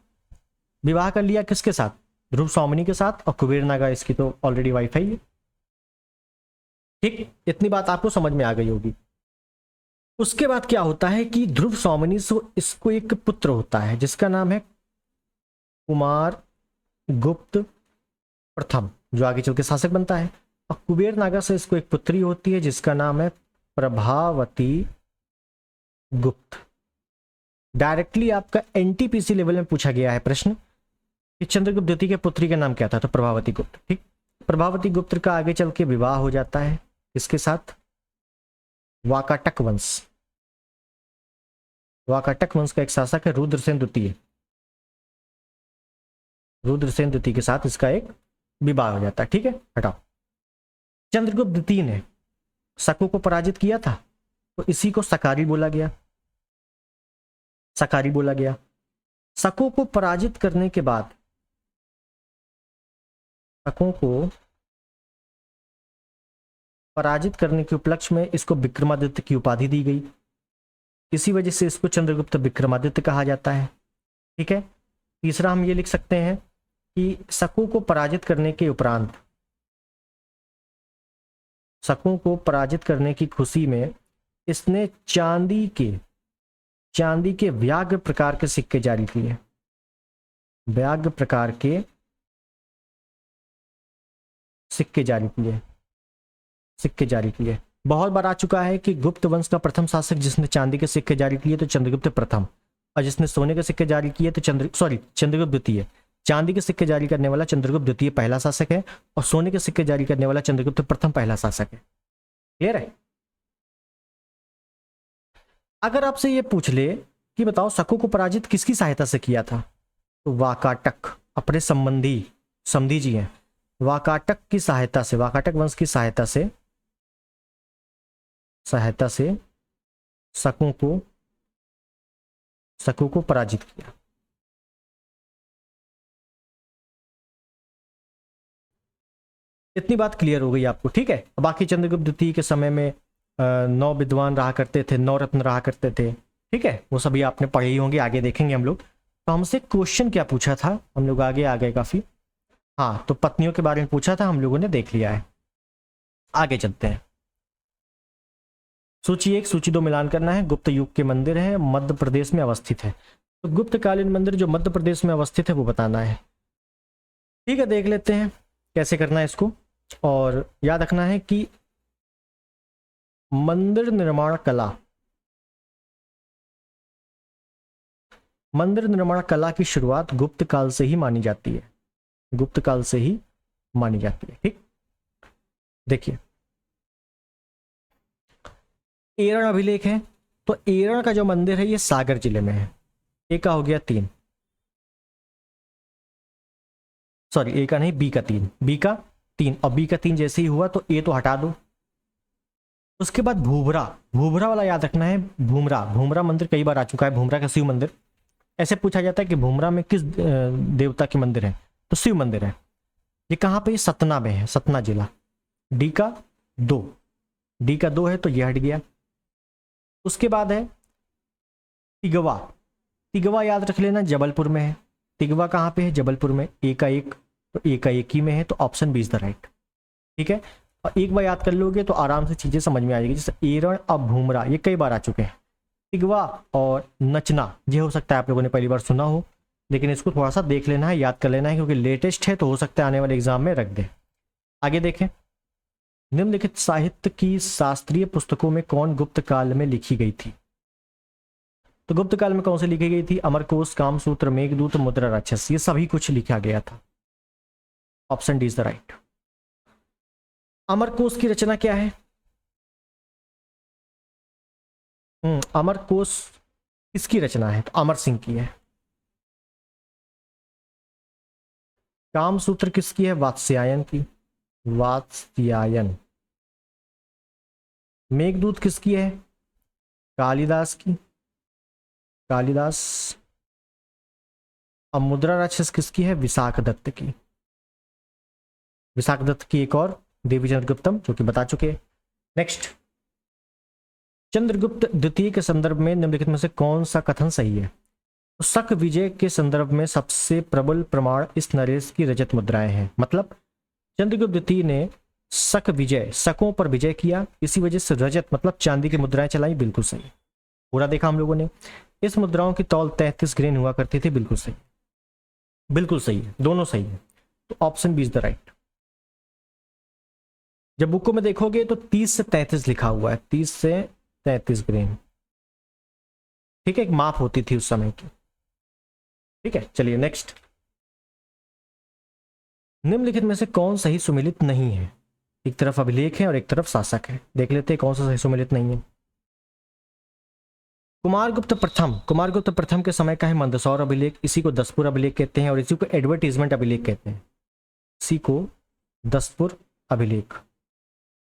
[SPEAKER 1] विवाह कर लिया किसके साथ, ध्रुव स्वामिनी के साथ, और कुबेर नागा इसकी तो ऑलरेडी वाइफ है ये। ठीक, इतनी बात आपको समझ में आ गई होगी। उसके बाद क्या होता है कि ध्रुव स्वामिनी से इसको एक पुत्र होता है जिसका नाम है कुमार गुप्त प्रथम, जो आगे चल के शासक बनता है। और कुबेर नागा से इसको एक पुत्री होती है जिसका नाम है प्रभावती गुप्त। डायरेक्टली आपका एनटीपीसी लेवल में पूछा गया है प्रश्न कि चंद्रगुप्त द्वितीय के पुत्री का नाम क्या था, तो प्रभावती गुप्त। ठीक, प्रभावती गुप्त का आगे चल के विवाह हो जाता है इसके साथ वाकाटक वंश का एक शासक है रुद्रसेन द्वितीय के साथ इसका एक विवाह हो जाता है। ठीक है, हटाओ। चंद्रगुप्त द्वितीय ने शकों को पराजित किया था तो इसी को सकारी बोला गया। शकों को पराजित करने के बाद शकों को पराजित करने के उपलक्ष्य में इसको विक्रमादित्य की उपाधि दी गई। इसी वजह से इसको चंद्रगुप्त विक्रमादित्य कहा जाता है। ठीक है, तीसरा हम ये लिख सकते हैं कि शकों को पराजित करने के उपरांत, शकों को पराजित करने की खुशी में इसने चांदी के व्याघ्र प्रकार के सिक्के जारी किए। व्याघ्र प्रकार के सिक्के जारी किए। बहुत बार आ चुका है कि गुप्त वंश का प्रथम शासक जिसने चांदी के सिक्के जारी किए तो चंद्रगुप्त प्रथम, और जिसने सोने के सिक्के जारी किए तो चंद्रगुप्त द्वितीय। चांदी के सिक्के जारी करने वाला चंद्रगुप्त द्वितीय पहला शासक है और सोने के सिक्के जारी करने वाला चंद्रगुप्त प्रथम पहला शासक है। क्लियर है। अगर आपसे ये पूछ ले कि बताओ शकों को पराजित किसकी सहायता से किया था, तो वाकाटक, अपने समधी जी हैं, वाकाटक की सहायता से, वाकाटक वंश की सहायता से शकों को पराजित किया। इतनी बात क्लियर हो गई आपको। ठीक है, बाकी चंद्रगुप्त द्वितीय के समय में 9 विद्वान रहा करते थे, 9 रत्न रहा करते थे। ठीक है, वो सभी आपने पढ़े ही होंगे, आगे देखेंगे हम लोग। तो हमसे क्वेश्चन क्या पूछा था, हम लोग आगे आ गए काफी। हाँ, तो पत्नियों के बारे में पूछा था, हम लोगों ने देख लिया है। आगे चलते हैं। सूची 1 सूची 2 मिलान करना है। गुप्त युग के मंदिर है, मध्य प्रदेश में अवस्थित है। तो गुप्तकालीन मंदिर जो मध्य प्रदेश में अवस्थित है वो बताना है। ठीक है, देख लेते हैं कैसे करना है इसको। और याद रखना है कि मंदिर निर्माण कला, मंदिर निर्माण कला की शुरुआत गुप्त काल से ही मानी जाती है, गुप्त काल से ही मानी जाती है। ठीक, देखिए एरण अभिलेख है, तो एरण का जो मंदिर है ये सागर जिले में है। ए का हो गया 3, सॉरी ए का नहीं, बी का 3, बी का 3 और बी का 3 जैसे ही हुआ तो ए तो हटा दो। उसके बाद भूभरा, भूभरा वाला याद रखना है। भूमरा, भूमरा मंदिर कई बार आ चुका है, भूमरा का शिव मंदिर। ऐसे पूछा जाता है कि भूमरा में किस देवता के मंदिर है, तो शिव मंदिर है। ये कहाँ पे, सतना में है, सतना जिला। डी का 2, डी का 2 है तो ये हट गया। उसके बाद है तिगवा, तिगवा याद रख लेना जबलपुर में है। तिगवा कहाँ पे है, जबलपुर में। ए का 1 तो ए का 1 ही में है, तो option B is the right. ठीक है, और एक बार याद कर लोगे तो आराम से चीजें समझ में आ जाएगी। जैसे एरण और भूमरा ये कई बार आ चुके हैं। तिगवा और नचना ये हो सकता है आप लोगों ने पहली बार सुना हो, लेकिन इसको थोड़ा सा देख लेना है, याद कर लेना है, क्योंकि लेटेस्ट है तो हो सकता है आने वाले एग्जाम में रख दे। आगे देखें, निम्नलिखित साहित्य की शास्त्रीय पुस्तकों में कौन गुप्त काल में लिखी गई थी। तो गुप्त काल में कौन सी लिखी गई थी, अमरकोश, कामसूत्र, मेघदूत, मुद्रा राक्षस, ये सभी कुछ लिखा गया था। Option D is the right. Amarkosh की रचना क्या है, अमरकोश किसकी रचना है, तो अमर सिंह की है। कामसूत्र किसकी है, वात्स्यायन की, वात्स्यायन। मेघदूत किसकी है, कालिदास की, कालिदास। अब मुद्रा राक्षस किसकी है, विशाख दत्त की, विशाख दत्त की एक और देवी चंद्रगुप्तम, जो कि बता चुके। नेक्स्ट, चंद्रगुप्त द्वितीय के संदर्भ में निम्नलिखित में से कौन सा कथन सही है। तो शक विजय के संदर्भ में सबसे प्रबल प्रमाण इस नरेश की रजत मुद्राएं हैं। मतलब चंद्रगुप्त द्वितीय ने शक विजय, शकों पर विजय किया, इसी वजह से रजत मतलब चांदी की मुद्राएं चलाई। बिल्कुल सही, पूरा देखा हम लोगों ने। इस मुद्राओं की तौल 33 ग्रेन हुआ करती थी। बिल्कुल सही, बिल्कुल सही है, दोनों सही है, तो option B is the right. जब बुकों में देखोगे तो 30 से 33 लिखा हुआ है, 30 से 33 ग्रेन। ठीक है, एक माप होती थी उस समय की। ठीक है, चलिए नेक्स्ट, निम्नलिखित में से कौन सही सुमेलित नहीं है। एक तरफ अभिलेख है और एक तरफ शासक है, देख लेते हैं कौन सा सही सुमेलित नहीं है। कुमारगुप्त प्रथम, कुमारगुप्त प्रथम के समय का है मंदसौर अभिलेख, इसी को दसपुर अभिलेख कहते हैं और इसी को एडवर्टीजमेंट अभिलेख कहते हैं, इसी को दसपुर अभिलेख।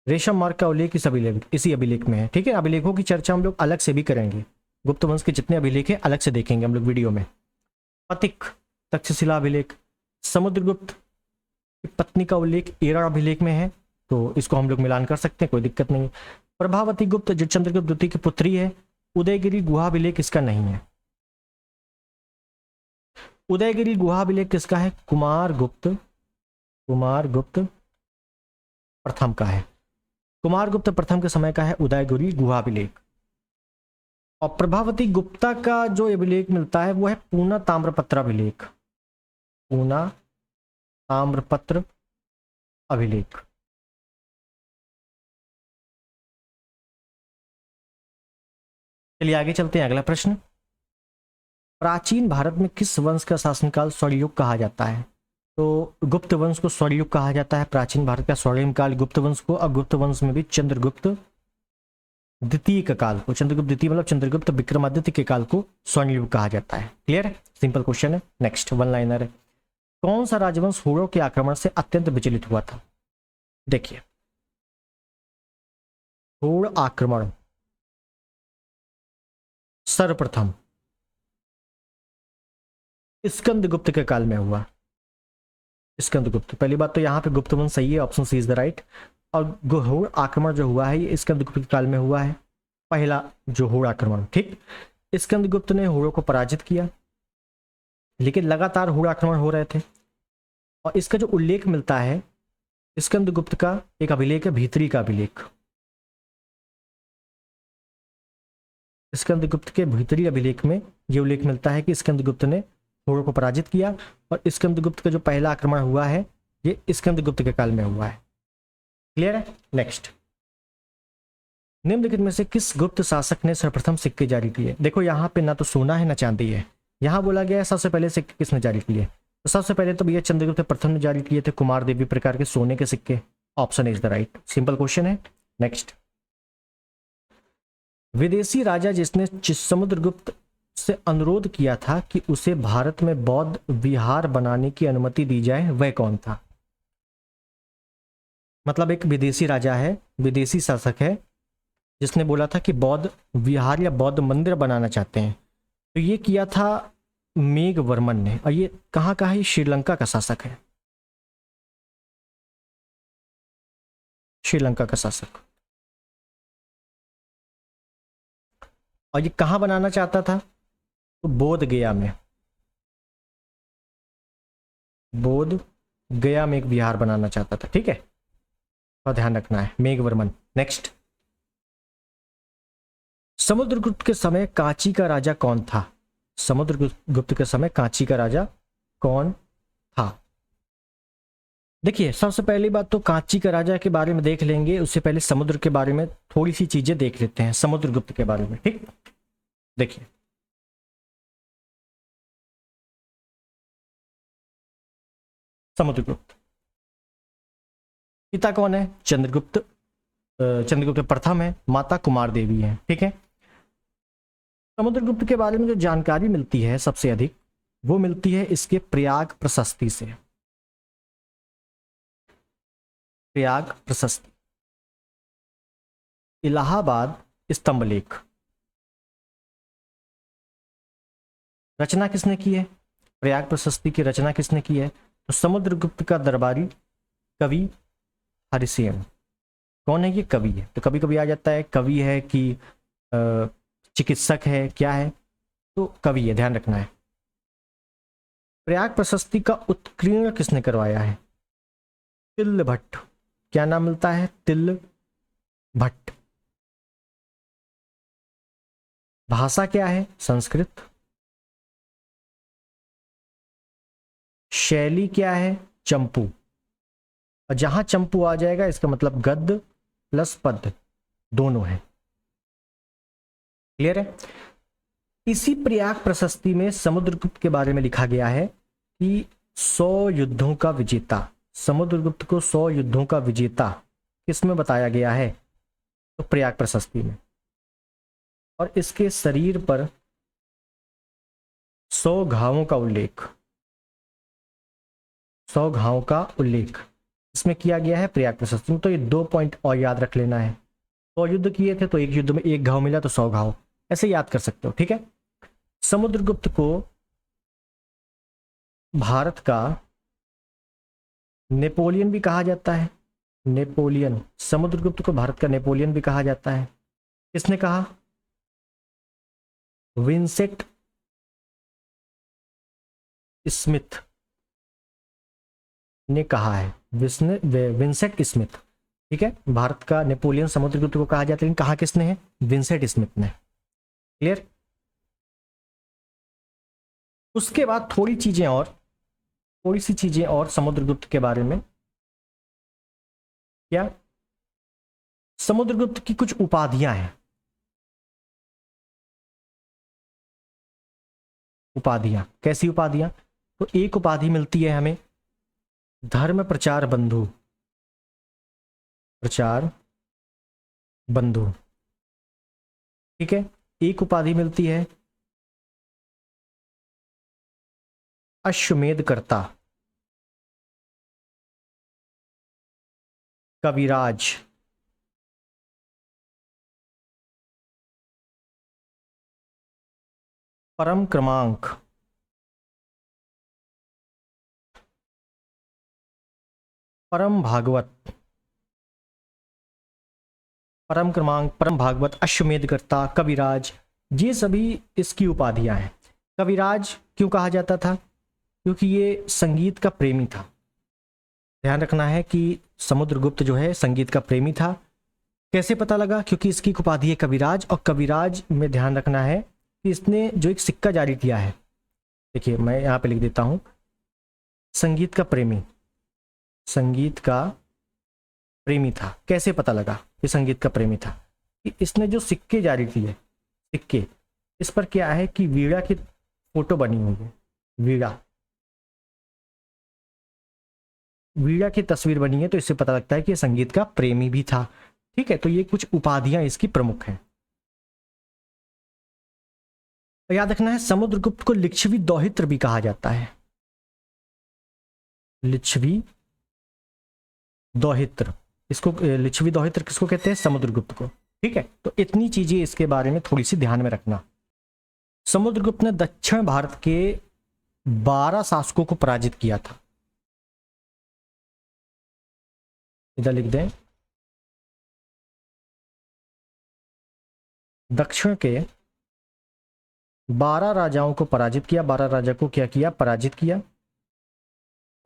[SPEAKER 1] रेशम मार्ग का उल्लेख इसी अभिलेख में है। ठीक है, अभिलेखों की चर्चा हम लोग अलग से भी करेंगे, गुप्त वंश के जितने अभिलेख हैं अलग से देखेंगे हम लोग वीडियो में। पतिक, तक्षशिला अभिलेख। समुद्रगुप्त की पत्नी का उल्लेख एरा अभिलेख में है, तो इसको हम लोग मिलान कर सकते हैं, कोई दिक्कत नहीं। प्रभावती गुप्त जो चंद्रगुप्त द्वितीय की पुत्री है, उदयगिरी गुहा अभिलेख इसका नहीं है। उदयगिरी गुहा अभिलेख किसका है, कुमारगुप्त, कुमारगुप्त प्रथम का है। कुमारगुप्त प्रथम के समय का है उदयगिरी गुहा अभिलेख। और प्रभावती गुप्ता का जो अभिलेख मिलता है वो है पूना ताम्रपत्र अभिलेख, पूना ताम्रपत्र अभिलेख। चलिए आगे चलते हैं, अगला प्रश्न। प्राचीन भारत में किस वंश का शासनकाल स्वर्णयुग कहा जाता है। तो गुप्त वंश को स्वर्णयुग कहा जाता है, प्राचीन भारत का स्वर्णिम काल गुप्त वंश को। और गुप्त वंश में भी चंद्रगुप्त द्वितीय के काल को, चंद्रगुप्त द्वितीय मतलब चंद्रगुप्त विक्रमादित्य के काल को स्वर्णयुग कहा जाता है। क्लियर है, सिंपल क्वेश्चन है। नेक्स्ट, वन लाइनर है। कौन सा राजवंश हुड़ों के आक्रमण से अत्यंत विचलित हुआ था। देखिए, हुड़ आक्रमण सर्वप्रथम स्कंदगुप्त के काल में हुआ। स्कंदगुप्त, पहली बात तो यहाँ पे गुप्त वंश सही है, option C is the right. और हुड़ आक्रमण जो हुआ है ये स्कंदगुप्त के काल में हुआ है, पहला जो हुड़ आक्रमण। ठीक, स्कंदगुप्त ने हुड़ों को पराजित किया, लेकिन लगातार हुड़ आक्रमण हो रहे थे। और इसका जो उल्लेख मिलता है स्कंदगुप्त का, एक अभिलेख है भीतरी का अभिलेख, स्कंदगुप्त के भीतरी अभिलेख में ये उल्लेख मिलता है कि स्कंदगुप्त ने थोड़ों को पराजित किया, और स्कंदगुप्त का जो पहला आक्रमण हुआ है ये स्कंदगुप्त के काल में हुआ है। क्लियर है? नेक्स्ट, निम्नलिखित में से किस गुप्त शासक ने सर्वप्रथम सिक्के जारी किए? देखो यहाँ पे ना तो सोना है ना चांदी है, यहाँ बोला गया है सबसे पहले सिक्के किसने जारी किए, तो सबसे पहले तो भैया चंद्रगुप्त प्रथम ने जारी किए थे कुमार देवी प्रकार के सोने के सिक्के। Option is the right, simple question है। नेक्स्ट, विदेशी राजा जिसने समुद्रगुप्त से अनुरोध किया था कि उसे भारत में बौद्ध विहार बनाने की अनुमति दी जाए, वह कौन था? मतलब एक विदेशी राजा है, विदेशी शासक है, जिसने बोला था कि बौद्ध विहार या बौद्ध मंदिर बनाना चाहते हैं, तो ये किया था मेघवर्मन ने। और ये कहाँ का है? ये श्रीलंका का शासक है, श्रीलंका का शासक। और ये कहाँ बनाना चाहता था? तो बोध गया में, बोध गया में एक विहार बनाना चाहता था। ठीक है, और ध्यान रखना है, मेघवर्मन। नेक्स्ट, समुद्रगुप्त के समय कांची का राजा कौन था? समुद्रगुप्त के समय कांची का राजा कौन था? देखिए, सबसे पहली बात तो कांची का राजा के बारे में देख लेंगे, उससे पहले समुद्र के बारे में थोड़ी सी चीजें देख लेते हैं, समुद्रगुप्त के बारे में। ठीक, देखिए, समुद्रगुप्त पिता कौन है? चंद्रगुप्त, चंद्रगुप्त प्रथम है, माता कुमार देवी है। ठीक है, समुद्रगुप्त के बारे में जो जानकारी मिलती है सबसे अधिक, वो मिलती है इसके प्रयाग प्रशस्ति से। प्रयाग प्रशस्ति, इलाहाबाद स्तंभलेख, रचना किसने की है? प्रयाग प्रशस्ति की रचना किसने की है? तो समुद्रगुप्त का दरबारी कवि हरिसेन। कौन है ये? कवि है। तो कभी कभी आ जाता है कवि है कि चिकित्सक है, क्या है? तो कवि है, ध्यान रखना है। प्रयाग प्रशस्ति का उत्कीर्ण किसने करवाया है? तिल भट्ट। क्या नाम मिलता है? तिल भट्ट। भाषा क्या है? संस्कृत। शैली क्या है? चंपू। और जहां चंपू आ जाएगा इसका मतलब गद्य प्लस पद्य दोनों है। क्लियर है? इसी प्रयाग प्रशस्ति में समुद्रगुप्त के बारे में लिखा गया है कि 100 युद्धों का विजेता, समुद्रगुप्त को 100 युद्धों का विजेता किसमें बताया गया है? तो प्रयाग प्रशस्ति में। और इसके शरीर पर 100 घावों का उल्लेख, 100 घावों का उल्लेख इसमें किया गया है प्रयाग प्रशस्ति में। तो ये 2 पॉइंट और याद रख लेना है। 100 युद्ध किए थे तो एक युद्ध में 1 घाव मिला, तो 100 घाव, ऐसे याद कर सकते हो। ठीक है, समुद्रगुप्त को भारत का नेपोलियन भी कहा जाता है। नेपोलियन, समुद्रगुप्त को भारत का नेपोलियन भी कहा जाता है। किसने कहा? विंसेंट स्मिथ ने कहा है। Vincent Smith. ठीक है, भारत का नेपोलियन समुद्रगुप्त को कहा जाता है, लेकिन कहा किसने है? विंसेंट स्मिथ ने। क्लियर? उसके बाद थोड़ी सी चीजें और समुद्रगुप्त के बारे में। क्या? समुद्रगुप्त की कुछ उपाधियां हैं। उपाधियां कैसी उपाधियां? तो एक उपाधि मिलती है हमें धर्म प्रचार बंधु, प्रचार बंधु। ठीक है, एक उपाधि मिलती है अश्वमेध कर्ता, कविराज, परम क्रमांक, परम भागवत, परम क्रमांक, परम भागवत, अश्वमेधकर्ता, कविराज, ये सभी इसकी उपाधियां हैं। कविराज क्यों कहा जाता था? क्योंकि ये संगीत का प्रेमी था। ध्यान रखना है कि समुद्रगुप्त जो है संगीत का प्रेमी था, कैसे पता लगा? क्योंकि इसकी एक उपाधि है कविराज, और कविराज में ध्यान रखना है कि इसने जो एक सिक्का जारी किया है, देखिए मैं यहाँ पे लिख देता हूँ, संगीत का प्रेमी, संगीत का प्रेमी था। कैसे पता लगा कि संगीत का प्रेमी था? कि इसने जो सिक्के जारी किए, सिक्के, इस पर क्या है कि वीणा की फोटो बनी हुई है, वीणा की तस्वीर बनी है, तो इससे पता लगता है कि ये संगीत का प्रेमी भी था। ठीक है, तो ये कुछ उपाधियां इसकी प्रमुख हैं। याद रखना है, समुद्रगुप्त को लिच्छवी दौहित्र भी कहा जाता है, लिच्छवी दौहित्र। इसको लिच्छवी दौहित्र किसको कहते हैं? समुद्रगुप्त को। ठीक है, तो इतनी चीजें इसके बारे में थोड़ी सी ध्यान में रखना। समुद्रगुप्त ने दक्षिण भारत के 12 शासकों को पराजित किया था। इधर लिख दें, दक्षिण के 12 राजाओं को पराजित किया। 12 राजा को क्या किया? पराजित किया।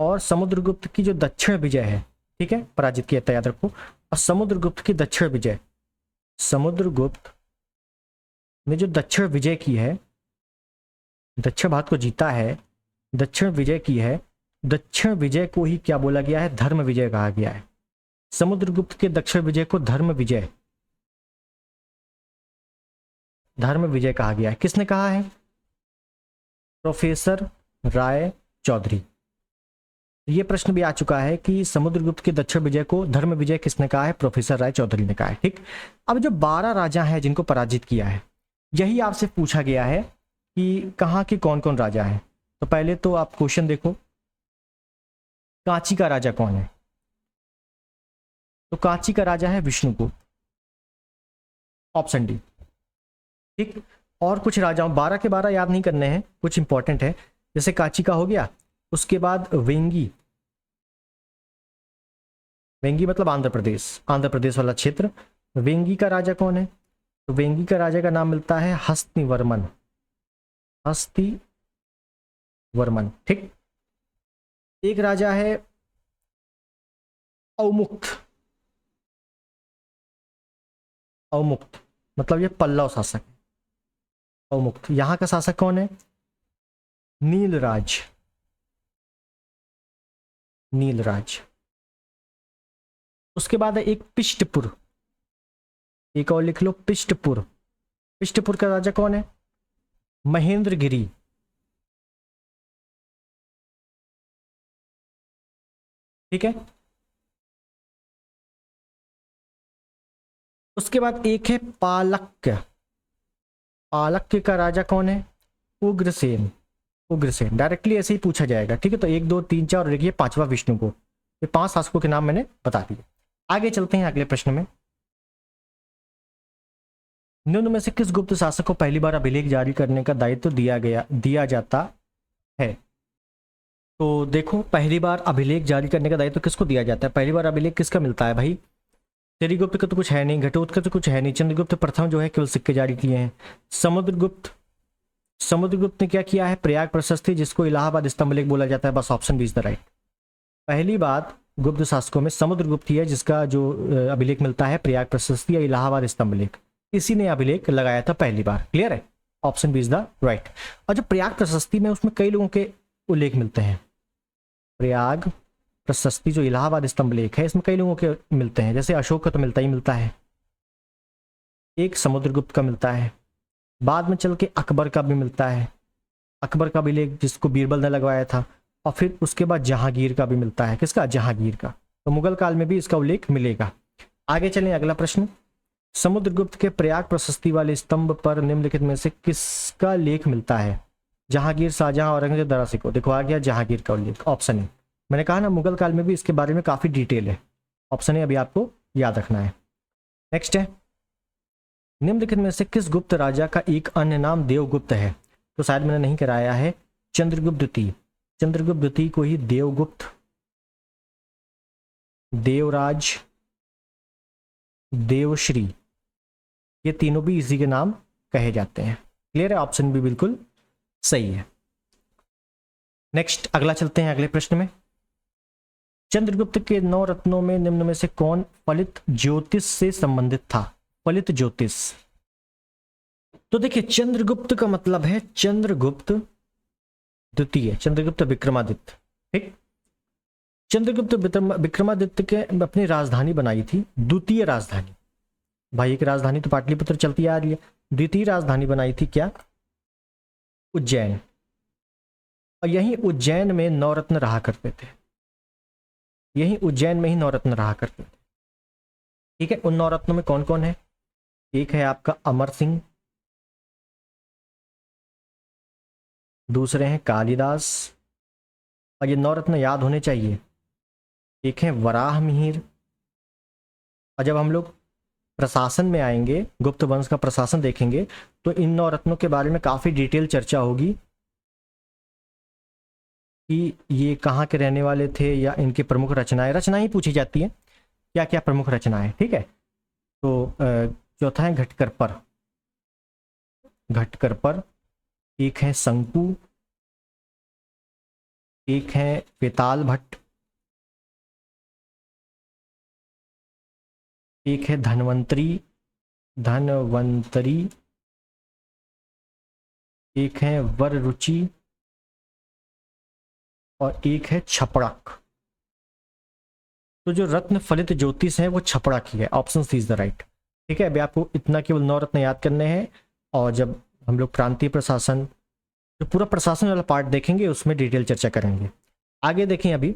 [SPEAKER 1] और समुद्रगुप्त की जो दक्षिण विजय है, ठीक है, पराजित किया था, याद रखो। और समुद्रगुप्त की दक्षिण विजय, समुद्रगुप्त ने जो दक्षिण विजय की है, दक्षिण भारत को जीता है, दक्षिण विजय की है, दक्षिण विजय को ही क्या बोला गया है? धर्म विजय कहा गया है। समुद्रगुप्त के दक्षिण विजय को धर्म विजय, धर्म विजय कहा गया है। किसने कहा है? प्रोफेसर राय चौधरी। ये प्रश्न भी आ चुका है कि समुद्रगुप्त के दक्षिण विजय को धर्म विजय किसने कहा है? प्रोफेसर राय चौधरी ने कहा है। ठीक, अब जो 12 राजा हैं जिनको पराजित किया है, यही आपसे पूछा गया है कि कहाँ के कौन कौन राजा हैं। तो पहले तो आप क्वेश्चन देखो, कांची का राजा कौन है? तो कांची का राजा है विष्णुगुप्त, ऑप्शन डी। ठीक, और कुछ राजाओं, 12 के 12 याद नहीं करने हैं, कुछ इंपॉर्टेंट है, जैसे कांची का हो गया। उसके बाद वेंगी, वेंगी मतलब आंध्र प्रदेश वाला क्षेत्र। वेंगी का राजा कौन है? तो वेंगी का राजा का नाम मिलता है हस्तिवर्मन, हस्तिवर्मन। ठीक, एक राजा है अवमुक्त, अवमुक्त मतलब ये पल्लव शासक, अवमुक्त। यहां का शासक कौन है? नीलराज, नीलराज। उसके बाद है एक पिष्टपुर, एक और लिख लो, पिष्टपुर। पिष्टपुर का राजा कौन है? महेंद्रगिरी। ठीक है, उसके बाद एक है पालक्य, पालक्य का राजा कौन है? उग्रसेन, उग्रसेन। डायरेक्टली ऐसे ही पूछा जाएगा। ठीक है, तो 1 2 3 4 और देखिए 5वां विष्णु को। ये 5 शासकों के नाम मैंने बता दिए। आगे चलते हैं अगले प्रश्न में। निम्न में से किस गुप्त शासक को पहली बार अभिलेख जारी करने का दायित्व दिया जाता है? तो देखो, पहली बार अभिलेख जारी करने का दायित्व किसको दिया जाता है? पहली बार अभिलेख किसका मिलता है भाई? श्रीगुप्त का तो कुछ है नहीं, घटोत्कच का तो कुछ है नहीं, चंद्रगुप्त प्रथम जो है केवल सिक्के जारी किए हैं। समुद्रगुप्त ने क्या किया है? प्रयाग प्रशस्ति, जिसको इलाहाबाद स्तंभ लेख बोला जाता है। बस option B is the right. पहली बात गुप्त शासकों में समुद्रगुप्त ही है जिसका जो अभिलेख मिलता है प्रयाग प्रशस्ति या इलाहाबाद स्तंभ लेख, इसी ने अभिलेख लगाया था पहली बार। क्लियर है? Option B is the right. और जो प्रयाग प्रशस्ति में उसमें कई लोगों के उल्लेख मिलते हैं। प्रयाग प्रशस्ति जो इलाहाबाद स्तंभ लेख है, इसमें कई लोगों के मिलते हैं, जैसे अशोक का तो मिलता ही मिलता है, एक समुद्रगुप्त का मिलता है, बाद में चल के अकबर का भी मिलता है, अकबर का भी लेख जिसको बीरबल ने लगवाया था, और फिर उसके बाद जहांगीर का भी मिलता है। किसका? जहांगीर का। तो मुगल काल में भी इसका उल्लेख मिलेगा। आगे चलें, अगला प्रश्न। समुद्रगुप्त के प्रयाग प्रशस्ति वाले स्तंभ पर निम्नलिखित में से किसका लेख मिलता है? जहांगीर, शाहजहां, औरंगजेब, दारा सिकोह। देखो आ गया जहांगीर का उल्लेख, ऑप्शन ए। मैंने कहा ना मुगल काल में भी इसके बारे में काफी डिटेल है। ऑप्शन ए अभी आपको याद रखना है। नेक्स्ट है, निम्नलिखित में से किस गुप्त राजा का एक अन्य नाम देवगुप्त है? तो शायद मैंने नहीं कराया है, चंद्रगुप्त द्वितीय। चंद्रगुप्त द्वितीय को ही देवगुप्त, देवराज, देवश्री, ये तीनों भी इसी के नाम कहे जाते हैं। क्लियर है? ऑप्शन भी बिल्कुल सही है। नेक्स्ट अगला चलते हैं अगले प्रश्न में। चंद्रगुप्त के 9 रत्नों में निम्न में से कौन फलित ज्योतिष से संबंधित था? फलित ज्योतिष। तो देखिए चंद्रगुप्त का मतलब है चंद्रगुप्त द्वितीय, चंद्रगुप्त विक्रमादित्य। ठीक, चंद्रगुप्त विक्रमादित्य के अपनी राजधानी बनाई थी, द्वितीय राजधानी। भाई एक राजधानी तो पाटलिपुत्र चलती आ रही है, द्वितीय राजधानी बनाई थी क्या? उज्जैन। और यहीं उज्जैन में नवरत्न रहा करते थे, यहीं उज्जैन में ही नवरत्न रहा करते थे। ठीक है, उन नवरत्नों में कौन कौन है? एक है आपका अमर सिंह, दूसरे हैं कालिदास, और ये नवरत्न याद होने चाहिए। एक है वराह मिहिर। और जब हम लोग प्रशासन में आएंगे, गुप्त वंश का प्रशासन देखेंगे, तो इन नवरत्नों के बारे में काफी डिटेल चर्चा होगी कि ये कहाँ के रहने वाले थे या इनकी प्रमुख रचनाएं ही पूछी जाती हैं, क्या क्या प्रमुख रचनाएं। ठीक है, तो चौथा है घटकर पर, घटकर पर। एक है शंकु, एक है वेताल भट्ट, एक है धन्वंतरी, एक है वर रुचि, और एक है छपड़क। तो जो रत्न फलित ज्योतिष है वो छपड़क ही है। Option C is the right. ठीक है, अभी आपको इतना केवल 9 रत्न याद करने हैं, और जब हम लोग प्रांतीय प्रशासन, जो पूरा प्रशासन वाला पार्ट देखेंगे उसमें डिटेल चर्चा करेंगे। आगे देखें, अभी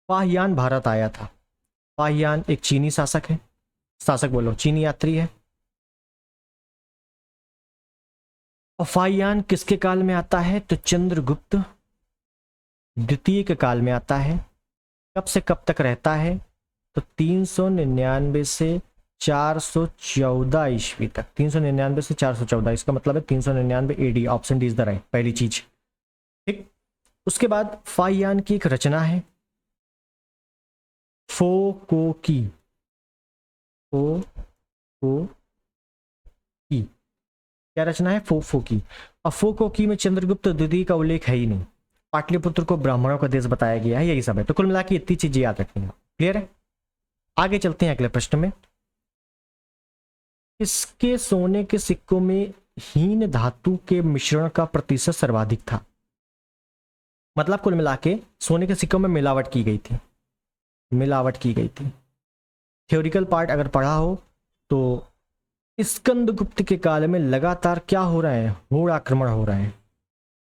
[SPEAKER 1] फाहियान भारत आया था। फाहियान एक चीनी शासक है, चीनी यात्री है। और फाहियान किसके काल में आता है? तो चंद्रगुप्त द्वितीय के काल में आता है। कब से कब तक रहता है? तो 399 से 414 ईस्वी तक। 399 से 414, इसका मतलब है 399 AD. Option D is the right, पहली चीज। ठीक, उसके बाद फाहियान की एक रचना है फो को की। क्या रचना है? फो की। और फो को की में चंद्रगुप्त द्वितीय का उल्लेख है ही नहीं। पाटलिपुत्र को ब्राह्मणों का देश बताया गया है, यही सब है। तो कुल मिलाकर इतनी चीजें याद रखेंगे। क्लियर है? आगे चलते हैं अगले प्रश्न में। इसके सोने के सिक्कों में हीन धातु के मिश्रण का प्रतिशत सर्वाधिक था। मतलब कुल मिला के सोने के सिक्कों में मिलावट की गई थी, थ्योरिकल पार्ट अगर पढ़ा हो तो स्कंदगुप्त के काल में लगातार क्या हो रहा है? होड़ आक्रमण हो रहे हैं।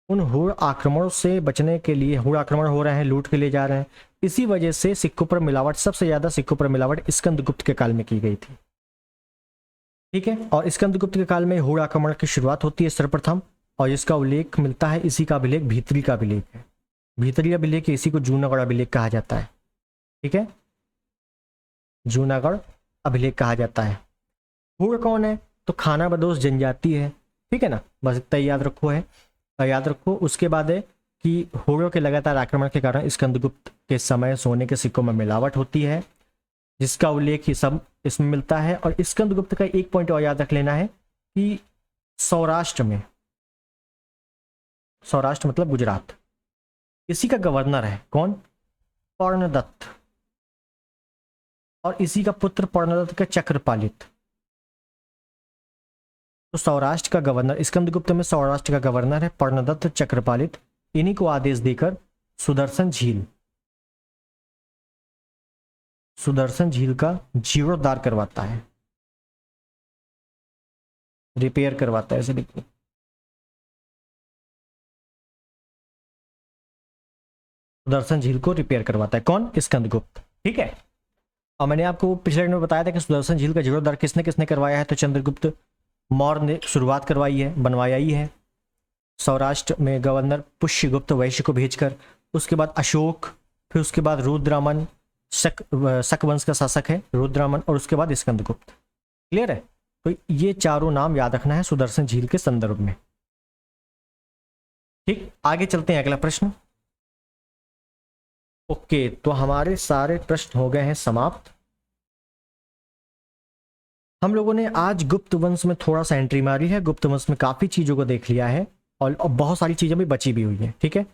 [SPEAKER 1] उन होड़ आक्रमणों से बचने के लिए, होड़ आक्रमण हो रहे हैं, लूट के ले जा रहे हैं, इसी वजह से सिक्कों पर मिलावट, सबसे ज्यादा सिक्कों पर मिलावट स्कंदगुप्त के काल में की गई थी। ठीक है, और स्कंदगुप्त के काल में होड़ आक्रमण की शुरुआत होती है सर्वप्रथम, और जिसका उल्लेख मिलता है, इसी का अभिलेख भीतरी का अभिलेख है। भीतरी अभिलेख, इसी को जूनागढ़ अभिलेख कहा जाता है। ठीक है, जूनागढ़ अभिलेख कहा जाता है। होड़ कौन है? तो खाना बदोश जनजाति है। ठीक है ना, बस इतना याद रखो। उसके बाद है कि होड़ों के लगातार आक्रमण के कारण स्कंदगुप्त के समय सोने के सिक्कों में मिलावट होती है, जिसका उल्लेख ही सब इसमें मिलता है। और स्कंदगुप्त का एक पॉइंट और याद रख लेना है कि सौराष्ट्र मतलब गुजरात, इसी का गवर्नर है कौन? पर्णदत्त, और इसी का पुत्र पर्णदत्त का चक्रपालित। तो सौराष्ट्र का गवर्नर, स्कंदगुप्त में सौराष्ट्र का गवर्नर है पर्णदत्त चक्रपालित। इन्हीं को आदेश देकर सुदर्शन झील का जीर्णोद्धार करवाता है, रिपेयर करवाता है, ऐसे लिखो। सुदर्शन झील को रिपेयर करवाता है कौन? स्कंदगुप्त। ठीक है, और मैंने आपको पिछले में बताया था कि सुदर्शन झील का जीर्णोद्धार किसने किसने करवाया है? तो चंद्रगुप्त मौर्य ने शुरुआत करवाई है, बनवाया ही है। सौराष्ट्र में गवर्नर पुष्यगुप्त वैश्य को भेजकर, उसके बाद अशोक, फिर उसके बाद रुद्रमन, शक वंश का शासक है रुद्रमन, और उसके बाद स्कंदगुप्त। क्लियर है? तो ये चारों नाम याद रखना है सुदर्शन झील के संदर्भ में। ठीक, आगे चलते हैं अगला प्रश्न। ओके, तो हमारे सारे प्रश्न हो गए हैं समाप्त। हम लोगों ने आज गुप्त वंश में थोड़ा सा एंट्री मारी है, गुप्त वंश में काफी चीजों को देख लिया है, और बहुत सारी चीजें भी बची भी हुई है। ठीक है,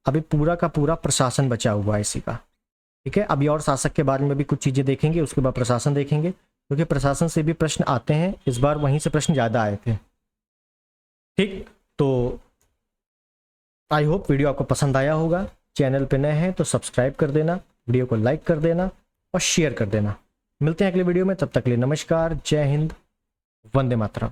[SPEAKER 1] अभी पूरा का पूरा प्रशासन बचा हुआ है इसी का। ठीक है, अभी और शासक के बारे में भी कुछ चीज़ें देखेंगे, उसके बाद प्रशासन देखेंगे, क्योंकि प्रशासन से भी प्रश्न आते हैं, इस बार वहीं से प्रश्न ज़्यादा आए थे। ठीक, तो आई होप वीडियो आपको पसंद आया होगा। चैनल पे नए हैं तो सब्सक्राइब कर देना, वीडियो को लाइक कर देना और शेयर कर देना। मिलते हैं अगले वीडियो में, तब तक के लिए नमस्कार, जय हिंद, वंदे मातरम।